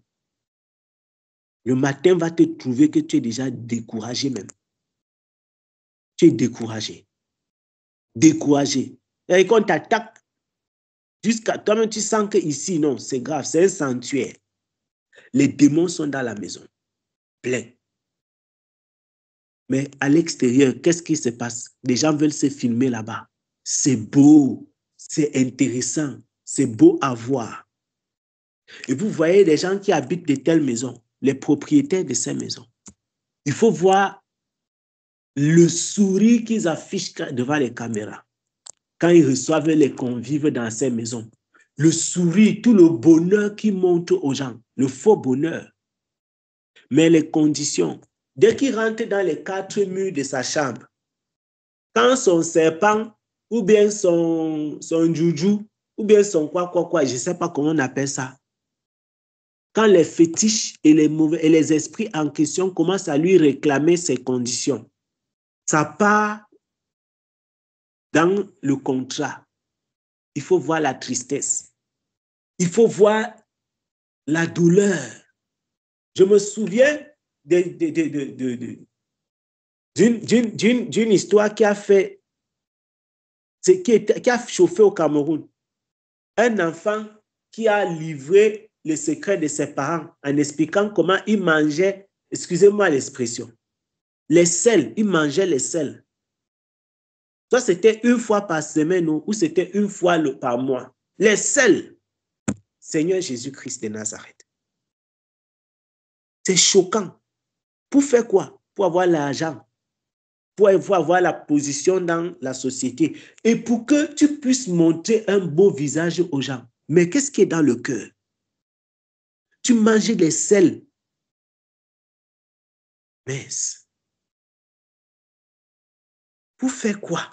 Le matin va te trouver que tu es déjà découragé même. Tu es découragé. Découragé. Et quand tu attaques, jusqu'à toi-même, tu sens que ici, non, c'est grave, c'est un sanctuaire. Les démons sont dans la maison, plein. Mais à l'extérieur, qu'est-ce qui se passe? Les gens veulent se filmer là-bas. C'est beau, c'est intéressant, c'est beau à voir. Et vous voyez les gens qui habitent de telles maisons, les propriétaires de ces maisons. Il faut voir le sourire qu'ils affichent devant les caméras quand ils reçoivent les convives dans ces maisons. Le sourire, tout le bonheur qu'ils montrent aux gens, le faux bonheur. Mais les conditions, dès qu'il rentre dans les 4 murs de sa chambre, quand son serpent, ou bien son joujou, ou bien son quoi, je ne sais pas comment on appelle ça, quand les fétiches et les esprits en question commencent à lui réclamer ses conditions, ça part dans le contrat. Il faut voir la tristesse. Il faut voir la douleur. Je me souviens d'une histoire qui a chauffé au Cameroun. Un enfant qui a livré le secret de ses parents en expliquant comment il mangeait, excusez-moi l'expression, les sels, il mangeait les sels. Soit c'était une fois par semaine ou c'était une fois par mois. Les sels, Seigneur Jésus-Christ de Nazareth. C'est choquant. Pour faire quoi? Pour avoir l'argent, pour avoir la position dans la société et pour que tu puisses montrer un beau visage aux gens. Mais qu'est-ce qui est dans le cœur? Tu manges des sels. Mince. Pour faire quoi?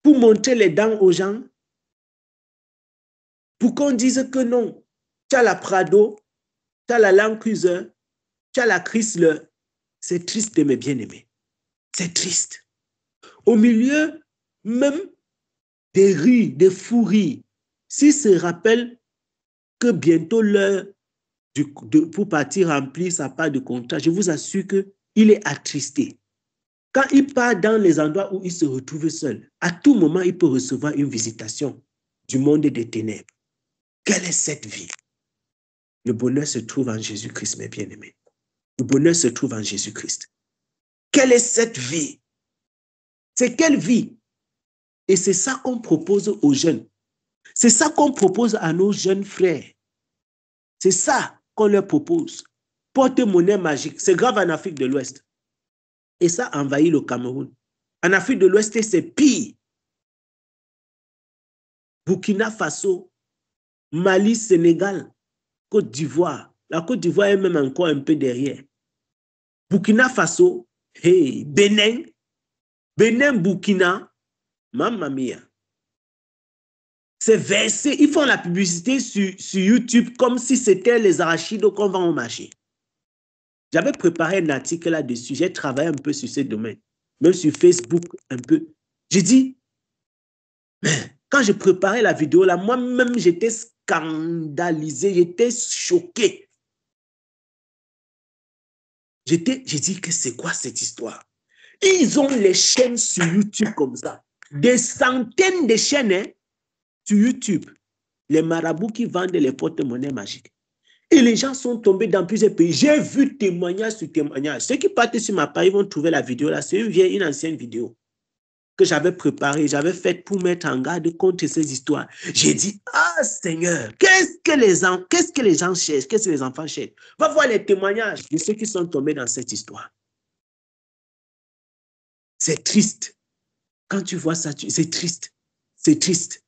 Pour montrer les dents aux gens? Pour qu'on dise que non, tu as la Prado, tu as la Land Cruiser, tu as la Chrysler. C'est triste, mes bien-aimés. C'est triste. Au milieu même des rires, des fous rires, s'ils se rappellent que bientôt l'heure pour partir remplir sa part de contrat, je vous assure qu'il est attristé. Quand il part dans les endroits où il se retrouve seul, à tout moment, il peut recevoir une visitation du monde des ténèbres. Quelle est cette vie? Le bonheur se trouve en Jésus-Christ, mes bien-aimés. Le bonheur se trouve en Jésus-Christ. Quelle est cette vie? C'est quelle vie? Et c'est ça qu'on propose aux jeunes. C'est ça qu'on propose à nos jeunes frères. C'est ça qu'on leur propose. porte-monnaie magique. C'est grave en Afrique de l'Ouest. Et ça envahit le Cameroun. En Afrique de l'Ouest, c'est pire. Burkina Faso, Mali, Sénégal, Côte d'Ivoire. La Côte d'Ivoire est même encore un peu derrière. Burkina Faso, hey, Bénin, Burkina, mamma mia. C'est versé. Ils font la publicité sur YouTube comme si c'était les arachides qu'on vend au marché. J'avais préparé un article là-dessus. J'ai travaillé un peu sur ce domaine. Même sur Facebook, un peu. J'ai dit, mais quand je préparais la vidéo là, moi-même, j'étais scandalisé, j'étais choqué. J'ai dit que c'est quoi cette histoire? Ils ont les chaînes sur YouTube comme ça. Des centaines de chaînes hein, sur YouTube. Les marabouts qui vendent les porte-monnaies magiques. Et les gens sont tombés dans plusieurs pays. J'ai vu témoignage sur témoignage. Ceux qui partent sur ma page, ils vont trouver la vidéo là. C'est une ancienne vidéo que j'avais préparée, j'avais faite pour mettre en garde contre ces histoires. J'ai dit, ah Seigneur, qu'est-ce que les gens cherchent, qu'est-ce que les enfants cherchent? Va voir les témoignages de ceux qui sont tombés dans cette histoire. C'est triste. Quand tu vois ça, c'est triste. C'est triste.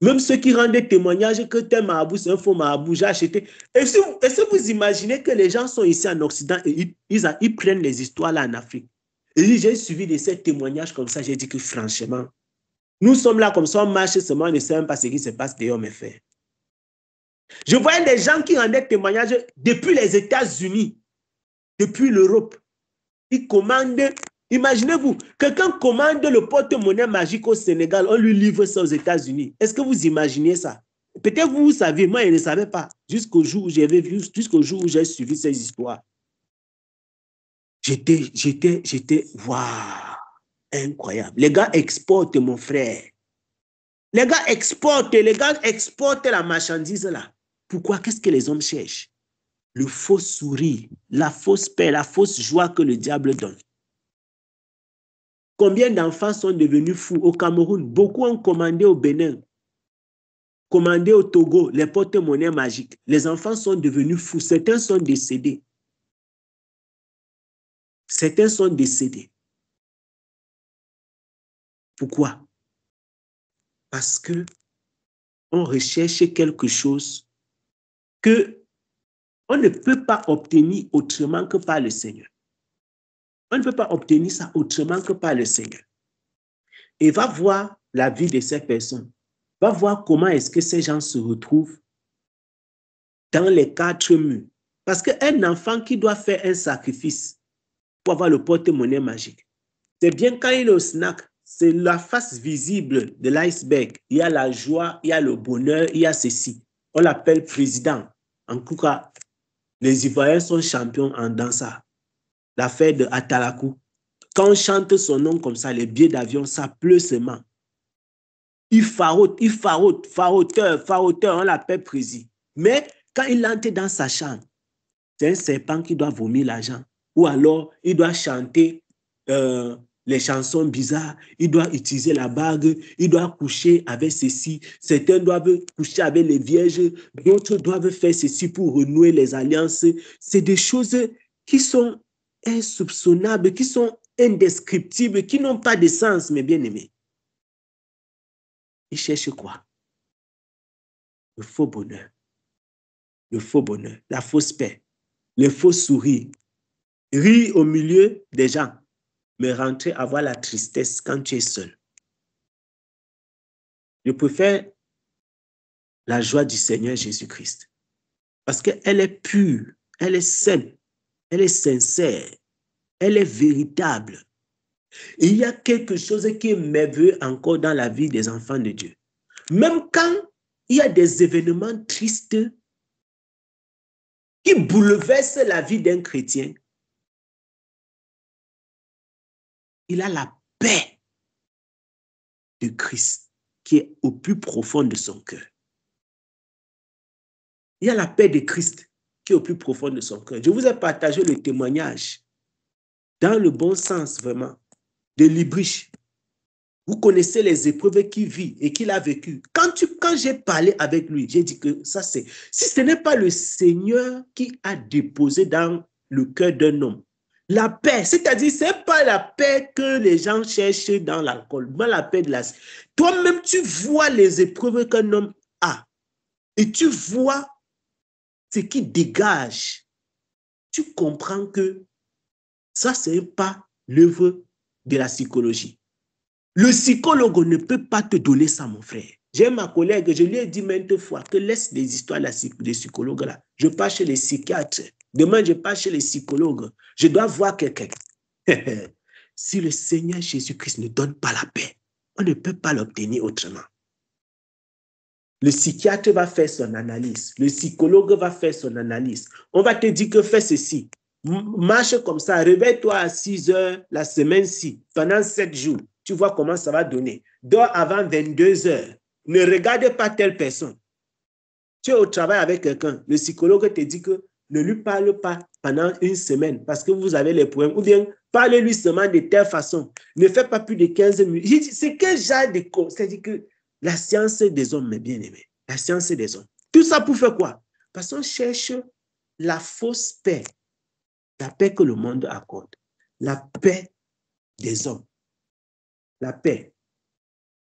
Même ceux qui rendent des témoignages que tel marabout, c'est un faux marabout, j'ai acheté. Est-ce que vous imaginez que les gens sont ici en Occident et ils prennent les histoires là en Afrique? Et j'ai suivi de ces témoignages comme ça, j'ai dit que franchement, nous sommes là comme ça, on marche seulement, on ne sait même pas ce qui se passe dehors, mes frères. Je voyais des gens qui rendaient des témoignages depuis les États-Unis, depuis l'Europe. Ils commandent. Imaginez-vous, quelqu'un commande le porte-monnaie magique au Sénégal, on lui livre ça aux États-Unis. Est-ce que vous imaginez ça? Peut-être vous savez, moi je ne savais pas, jusqu'au jour où j'avais vu, jusqu'au jour où j'ai suivi ces histoires. J'étais, waouh, incroyable. Les gars exportent, mon frère. Les gars exportent la marchandise là. Pourquoi? Qu'est-ce que les hommes cherchent? Le faux sourire, la fausse paix, la fausse joie que le diable donne. Combien d'enfants sont devenus fous au Cameroun? Beaucoup ont commandé au Bénin, commandé au Togo, les porte-monnaies magiques. Les enfants sont devenus fous. Certains sont décédés. Certains sont décédés. Pourquoi? Parce que on recherche quelque chose que on ne peut pas obtenir autrement que par le Seigneur. On ne peut pas obtenir ça autrement que par le Seigneur. Et va voir la vie de ces personnes. Va voir comment est-ce que ces gens se retrouvent dans les 4 murs. Parce qu'un enfant qui doit faire un sacrifice pour avoir le porte-monnaie magique, c'est bien quand il est au snack, c'est la face visible de l'iceberg. Il y a la joie, il y a le bonheur, il y a ceci. On l'appelle président. En tout cas, les Ivoiriens sont champions en dansant. L'affaire de Atalakou. Quand on chante son nom comme ça, les billets d'avion, ça pleut seulement. Il faroteur, on l'appelle président. Mais quand il entre dans sa chambre, c'est un serpent qui doit vomir l'argent. Ou alors, il doit chanter les chansons bizarres, il doit utiliser la bague, il doit coucher avec ceci. Certains doivent coucher avec les vierges, d'autres doivent faire ceci pour renouer les alliances. C'est des choses qui sont insoupçonnables, qui sont indescriptibles, qui n'ont pas de sens, mes bien-aimés. Ils cherchent quoi? Le faux bonheur. Le faux bonheur, la fausse paix, le faux sourire. Rire au milieu des gens, mais rentrer avoir la tristesse quand tu es seul. Je préfère la joie du Seigneur Jésus-Christ parce qu'elle est pure, elle est saine, elle est sincère, elle est véritable. Et il y a quelque chose qui est merveilleux encore dans la vie des enfants de Dieu. Même quand il y a des événements tristes qui bouleversent la vie d'un chrétien, il a la paix de Christ qui est au plus profond de son cœur. Il y a la paix de Christ qui est au plus profond de son cœur. Je vous ai partagé le témoignage dans le bon sens vraiment de Librich. Vous connaissez les épreuves qu'il vit et qu'il a vécues. Quand j'ai parlé avec lui, j'ai dit que ça c'est... Si ce n'est pas le Seigneur qui a déposé dans le cœur d'un homme, la paix, c'est-à-dire ce n'est pas la paix que les gens cherchent dans l'alcool, mais la paix de la... Toi-même, tu vois les épreuves qu'un homme a et tu vois ce qui dégage. Tu comprends que ça, ce n'est pas l'œuvre de la psychologie. Le psychologue ne peut pas te donner ça, mon frère. J'ai ma collègue, je lui ai dit maintes fois que laisse les histoires des psychologues là. Je pars chez les psychiatres. Demain, je pars chez les psychologues. Je dois voir quelqu'un. Si le Seigneur Jésus-Christ ne donne pas la paix, on ne peut pas l'obtenir autrement. Le psychiatre va faire son analyse. Le psychologue va faire son analyse. On va te dire que fais ceci. Marche comme ça. Réveille-toi à 6 heures la semaine-ci, pendant 7 jours. Tu vois comment ça va donner. Dors avant 22 heures. Ne regarde pas telle personne. Tu es au travail avec quelqu'un. Le psychologue te dit que ne lui parle pas pendant une semaine parce que vous avez les problèmes. Ou bien, parle-lui seulement de telle façon. Ne fais pas plus de 15 minutes. C'est quel genre de cause? C'est-à-dire que la science des hommes, mes bien-aimés. La science des hommes. Tout ça pour faire quoi? Parce qu'on cherche la fausse paix. La paix que le monde accorde. La paix des hommes. La paix.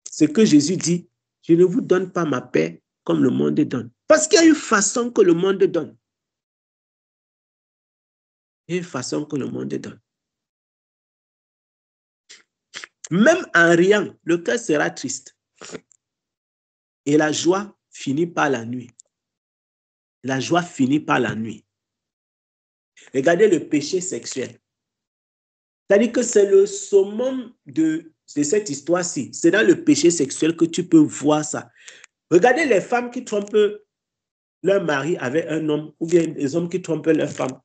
Ce que Jésus dit, je ne vous donne pas ma paix comme le monde donne. Parce qu'il y a une façon que le monde donne. Il y a une façon que le monde donne. Même en riant, le cœur sera triste. Et la joie finit par la nuit. La joie finit par la nuit. Regardez le péché sexuel. C'est-à-dire que c'est le summum de cette histoire-ci. C'est dans le péché sexuel que tu peux voir ça. Regardez les femmes qui trompent leur mari avec un homme, ou bien les hommes qui trompent leur femme.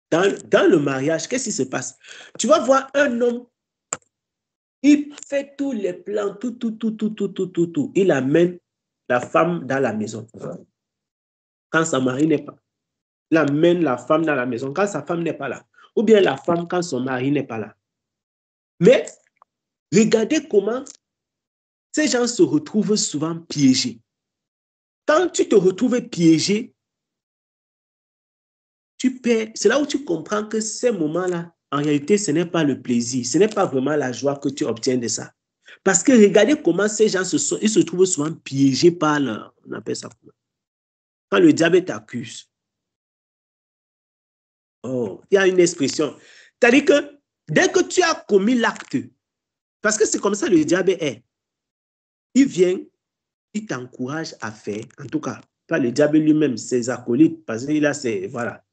Dans le mariage, qu'est-ce qui se passe? Tu vas voir un homme, il fait tous les plans, tout. Il amène la femme dans la maison. Quand sa mari n'est pas. Il amène la femme dans la maison quand sa femme n'est pas là. Ou bien la femme quand son mari n'est pas là. Mais regardez comment ces gens se retrouvent souvent piégés. Quand tu te retrouves piégé, tu perds. C'est là où tu comprends que ces moments-là, en réalité, ce n'est pas le plaisir. Ce n'est pas vraiment la joie que tu obtiens de ça. Parce que regardez comment ces gens ils se trouvent souvent piégés par leur... On appelle ça comment? Quand le diable t'accuse. Oh, il y a une expression. C'est-à-dire que dès que tu as commis l'acte, parce que c'est comme ça le diable est, il vient, il t'encourage à faire, en tout cas, pas le diable lui-même, ses acolytes, parce qu'il a ses... Voilà.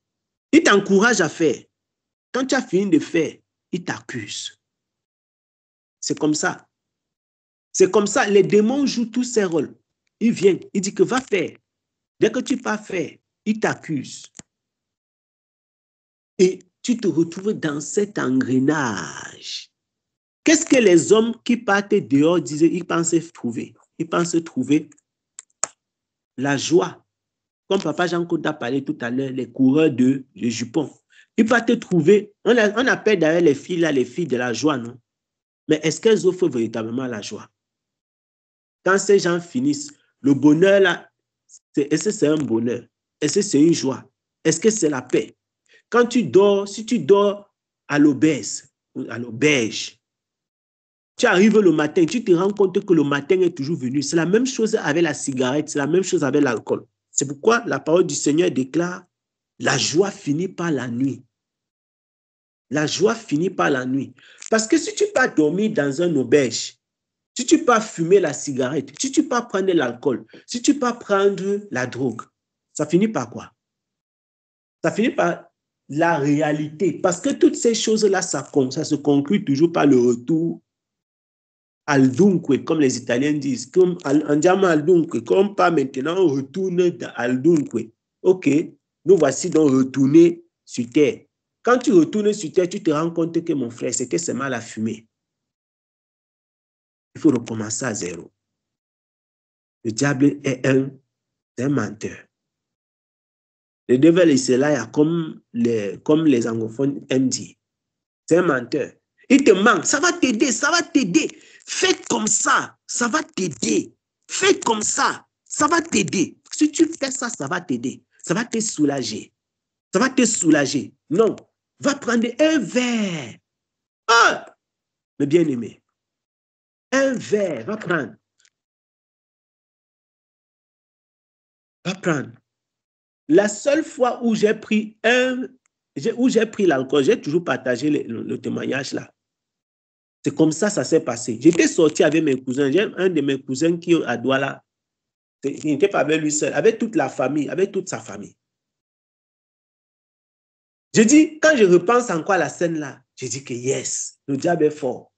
Il t'encourage à faire. Quand tu as fini de faire, il t'accuse. C'est comme ça. C'est comme ça. Les démons jouent tous ces rôles. Il vient, il dit que va faire. Dès que tu ne peux pas faire, il t'accuse. Et tu te retrouves dans cet engrenage. Qu'est-ce que les hommes qui partent dehors disaient? Ils pensaient trouver. Ils pensaient trouver la joie. Comme Papa Jean-Claude a parlé tout à l'heure, les coureurs de jupons. Ils partent trouver, on appelle d'ailleurs les filles là, les filles de la joie, non? Mais est-ce qu'elles offrent véritablement la joie? Quand ces gens finissent, le bonheur là, est-ce que c'est un bonheur? Est-ce que c'est une joie? Est-ce que c'est la paix? Quand tu dors, si tu dors à l'auberge, tu arrives le matin, tu te rends compte que le matin est toujours venu. C'est la même chose avec la cigarette, c'est la même chose avec l'alcool. C'est pourquoi la parole du Seigneur déclare, la joie finit par la nuit. La joie finit par la nuit. Parce que si tu pars dormir dans un auberge, si tu pars fumer la cigarette, si tu pars prendre l'alcool, si tu pars prendre la drogue, ça finit par quoi? Ça finit par la réalité. Parce que toutes ces choses-là, ça se conclut toujours par le retour al dunque, comme les Italiens disent. Comme andiamo al dunque, comme pas maintenant, on retourne al dunque. OK, nous voici donc retournés sur terre. Quand tu retournes sur terre, tu te rends compte que mon frère, c'était seulement la fumée. Il faut recommencer à zéro. Le diable est un menteur. Le devil is a liar, comme les anglophones aiment dire. C'est un menteur. Il te manque, ça va t'aider, ça va t'aider. Fais comme ça va t'aider. Fais comme ça va t'aider. Si tu fais ça, ça va t'aider. Ça va te soulager. Ça va te soulager. Non, va prendre un verre. Ah, mes bien-aimés. Un verre, va prendre. Va prendre. La seule fois où j'ai pris l'alcool, j'ai toujours partagé le témoignage là. C'est comme ça s'est passé. J'étais sorti avec mes cousins. J'ai un de mes cousins qui est à Douala. Il n'était pas avec lui seul, avec toute la famille, avec toute sa famille. Je dis, quand je repense encore à la scène là, je dis que yes, le diable est fort.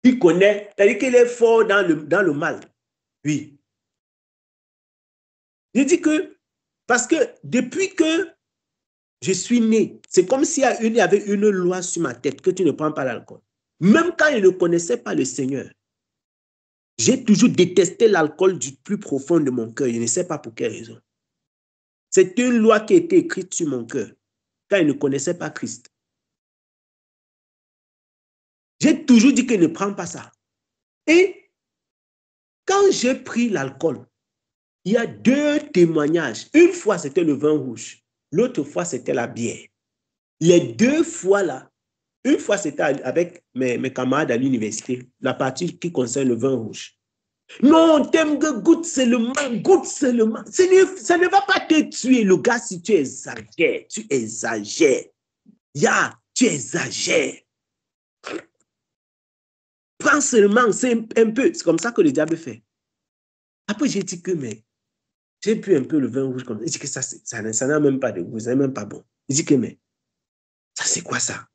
Il connaît, c'est-à-dire qu'il est fort dans le mal. Oui. Je dis que, parce que depuis que je suis né, c'est comme s'il y avait une loi sur ma tête que tu ne prends pas l'alcool. Même quand je ne connaissais pas le Seigneur, j'ai toujours détesté l'alcool du plus profond de mon cœur. Je ne sais pas pour quelle raison. C'est une loi qui a été écrite sur mon cœur quand je ne connaissais pas Christ. J'ai toujours dit que ne prends pas ça. Et quand j'ai pris l'alcool, il y a 2 témoignages. Une fois, c'était le vin rouge. L'autre fois, c'était la bière. Les 2 fois là, une fois, c'était avec mes camarades à l'université, la partie qui concerne le vin rouge. Non, t'aimes que goûte seulement. Ça ne va pas te tuer, le gars, si tu exagères. Tu exagères. Tu exagères. Prends seulement, c'est un peu. C'est comme ça que le diable fait. Après, j'ai dit que, mais, j'ai bu un peu le vin rouge comme ça. Il dit que ça n'a même pas de goût, ça n'est même pas bon. Il dit que, mais, ça c'est quoi ça?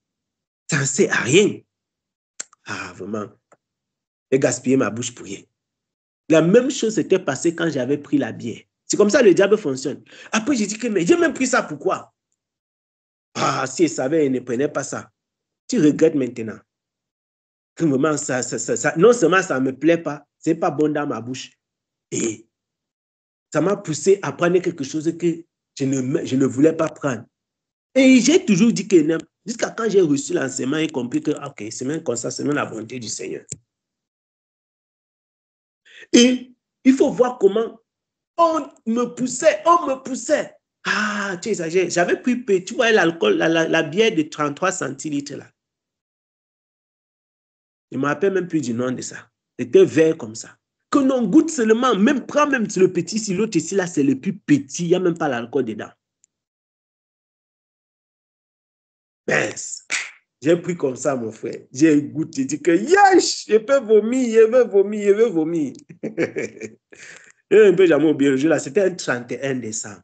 Ça ne sert à rien. Ah, vraiment. J'ai gaspillé ma bouche pour rien. La même chose s'était passée quand j'avais pris la bière. C'est comme ça que le diable fonctionne. Après, j'ai dit que, mais j'ai même pris ça, pourquoi? Ah, si il savait, il ne prenait pas ça. Tu regrettes maintenant. Que vraiment, non seulement ça ne me plaît pas, ce n'est pas bon dans ma bouche. Et ça m'a poussé à prendre quelque chose que je ne voulais pas prendre. Et j'ai toujours dit que, jusqu'à quand j'ai reçu l'enseignement et compris que, ok, c'est même comme ça, c'est même la bonté du Seigneur. Et il faut voir comment on me poussait. Ah, tu exagères. J'avais pris, tu vois, l'alcool, la bière de 33 centilitres là. Je ne me rappelle même plus du nom de ça. C'était vert comme ça. Que l'on goûte seulement, prends même le petit, si l'autre ici là, c'est le plus petit, il n'y a même pas l'alcool dedans. Mince. J'ai pris comme ça, mon frère. J'ai goûté, j'ai dit que yes, je peux vomir, je veux vomir. Et un peu, j'ai oublié le jour là, c'était un 31 décembre.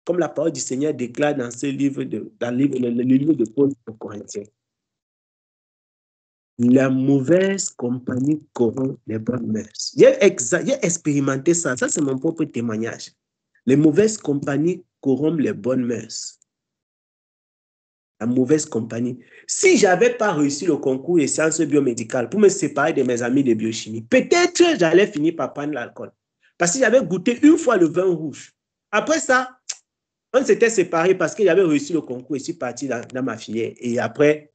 Comme la parole du Seigneur déclare dans ce livre, le livre de Paul aux Corinthiens. La mauvaise compagnie corrompt les bonnes mœurs. J'ai expérimenté ça. Ça, c'est mon propre témoignage. Les mauvaises compagnies corrompent les bonnes mœurs. La mauvaise compagnie. Si je n'avais pas réussi le concours des sciences biomédicales pour me séparer de mes amis de biochimie, peut-être j'allais finir par prendre l'alcool. Parce que j'avais goûté une fois le vin rouge. Après ça, on s'était séparés parce que j'avais réussi le concours et je suis parti dans ma filière. Et après,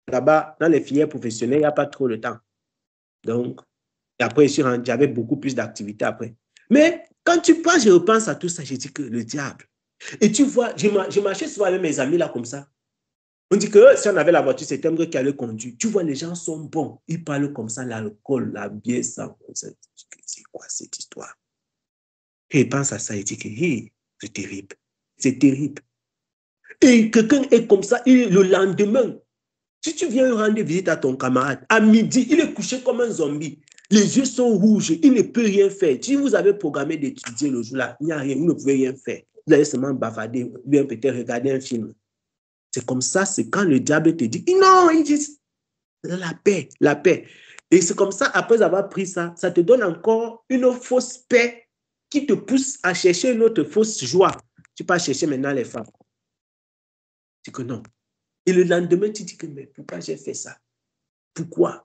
là-bas, dans les filières professionnelles, il n'y a pas trop de temps. Donc, après, j'avais beaucoup plus d'activités après. Mais quand je repense à tout ça, je dis que le diable. Et tu vois, je marchais souvent avec mes amis là comme ça. On dit que si on avait la voiture, c'est un gars qui allait conduire. Tu vois, les gens sont bons. Ils parlent comme ça, l'alcool, la bière, ça. C'est quoi cette histoire? Et il pense à ça, il dit que hey, c'est terrible. C'est terrible. Et quelqu'un est comme ça, et le lendemain, si tu viens rendre visite à ton camarade, à midi, il est couché comme un zombie. Les yeux sont rouges, il ne peut rien faire. Si vous avez programmé d'étudier le jour-là, il n'y a rien, vous ne pouvez rien faire. Vous allez seulement bavarder, bien peut-être regarder un film. C'est comme ça, c'est quand le diable te dit, non, il dit, la paix, la paix. Et c'est comme ça, après avoir pris ça, ça te donne encore une fausse paix qui te pousse à chercher une autre fausse joie. Tu peux chercher maintenant les femmes. Tu dis que non. Et le lendemain, tu dis que, mais pourquoi j'ai fait ça? Pourquoi?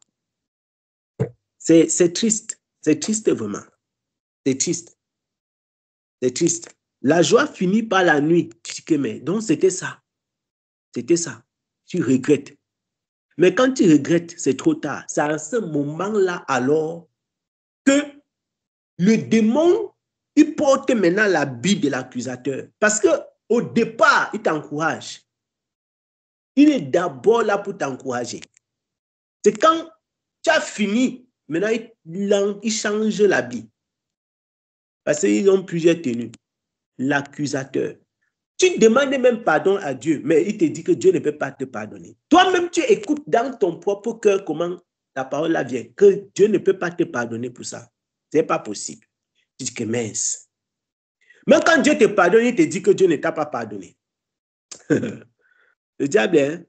C'est triste. C'est triste vraiment. C'est triste. C'est triste. La joie finit par la nuit. Tu dis que, mais donc c'était ça. C'était ça. Tu regrettes. Mais quand tu regrettes, c'est trop tard. C'est à ce moment-là alors que le démon, il porte maintenant l'habit de l'accusateur. Parce qu'au départ, il t'encourage. Il est d'abord là pour t'encourager. C'est quand tu as fini, maintenant il change l'habit. Parce qu'ils ont plusieurs tenues. L'accusateur. Tu ne demandes même pardon à Dieu, mais il te dit que Dieu ne peut pas te pardonner. Toi-même, tu écoutes dans ton propre cœur comment la parole là vient, que Dieu ne peut pas te pardonner pour ça. Ce n'est pas possible. Tu dis que mince. Même quand Dieu te pardonne, il te dit que Dieu ne t'a pas pardonné. Le diable, hein?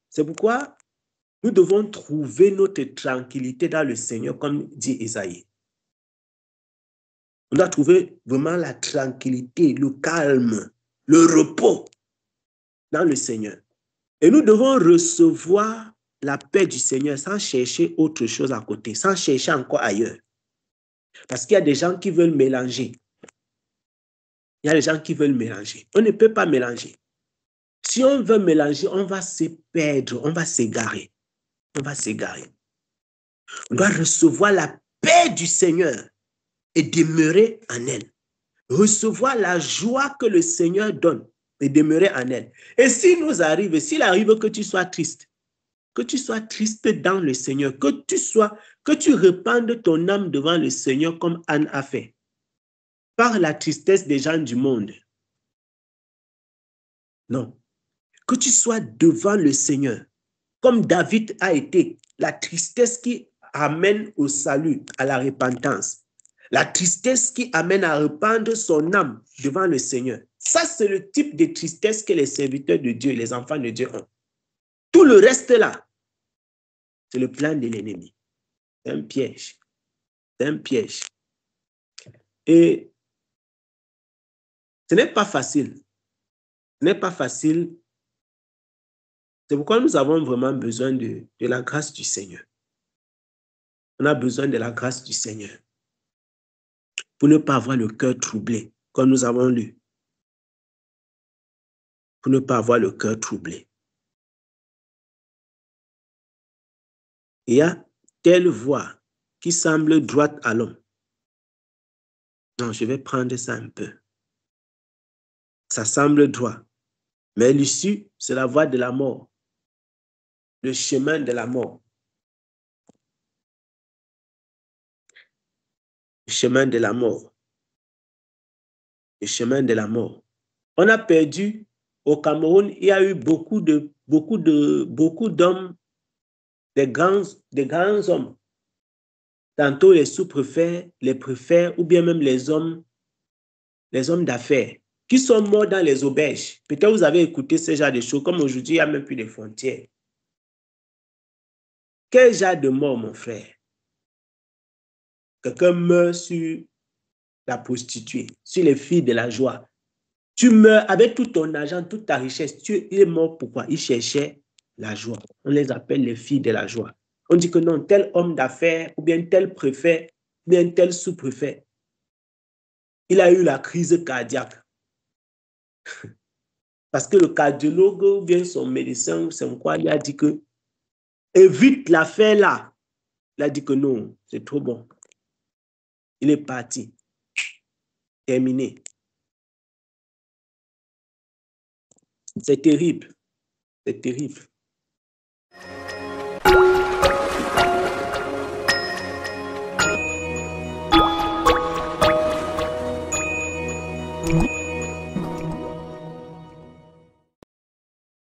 C'est pourquoi nous devons trouver notre tranquillité dans le Seigneur, comme dit Isaïe. On doit trouver vraiment la tranquillité, le calme, le repos dans le Seigneur. Et nous devons recevoir la paix du Seigneur sans chercher autre chose à côté, sans chercher encore ailleurs. Parce qu'il y a des gens qui veulent mélanger. Il y a des gens qui veulent mélanger. On ne peut pas mélanger. Si on veut mélanger, on va se perdre, on va s'égarer. On va s'égarer. On doit recevoir la paix du Seigneur et demeurer en elle. Recevoir la joie que le Seigneur donne et demeurer en elle. Et s'il arrive que tu sois triste dans le Seigneur, que tu répandes ton âme devant le Seigneur comme Anne a fait, par la tristesse des gens du monde. Non. Que tu sois devant le Seigneur, comme David a été, la tristesse qui amène au salut, à la repentance. La tristesse qui amène à répandre son âme devant le Seigneur. Ça, c'est le type de tristesse que les serviteurs de Dieu, les enfants de Dieu ont. Tout le reste là, c'est le plan de l'ennemi. C'est un piège. C'est un piège. Et ce n'est pas facile. Ce n'est pas facile. C'est pourquoi nous avons vraiment besoin de la grâce du Seigneur. On a besoin de la grâce du Seigneur pour ne pas avoir le cœur troublé, comme nous avons lu. Pour ne pas avoir le cœur troublé. Il y a telle voie qui semble droite à l'homme. Non, je vais prendre ça un peu. Ça semble droit. Mais l'issue, c'est la voie de la mort. Le chemin de la mort. Le chemin de la mort. Le chemin de la mort. On a perdu au Cameroun, il y a eu beaucoup d'hommes, des grands hommes. Tantôt les sous-préfets, les préfets, ou bien même les hommes d'affaires, qui sont morts dans les auberges. Peut-être vous avez écouté ce genre de choses, comme aujourd'hui, il n'y a même plus de frontières. Quel genre de mort, mon frère? Quelqu'un meurt sur la prostituée, sur les filles de la joie. Tu meurs avec tout ton argent, toute ta richesse. Il est mort pourquoi? Il cherchait la joie. On les appelle les filles de la joie. On dit que non, tel homme d'affaires, ou bien tel préfet, ou bien tel sous-préfet, il a eu la crise cardiaque. Parce que le cardiologue ou bien son médecin, c'est quoi, il a dit que évite l'affaire là. Il a dit que non, c'est trop bon. Il est parti. Terminé. C'est terrible. C'est terrible.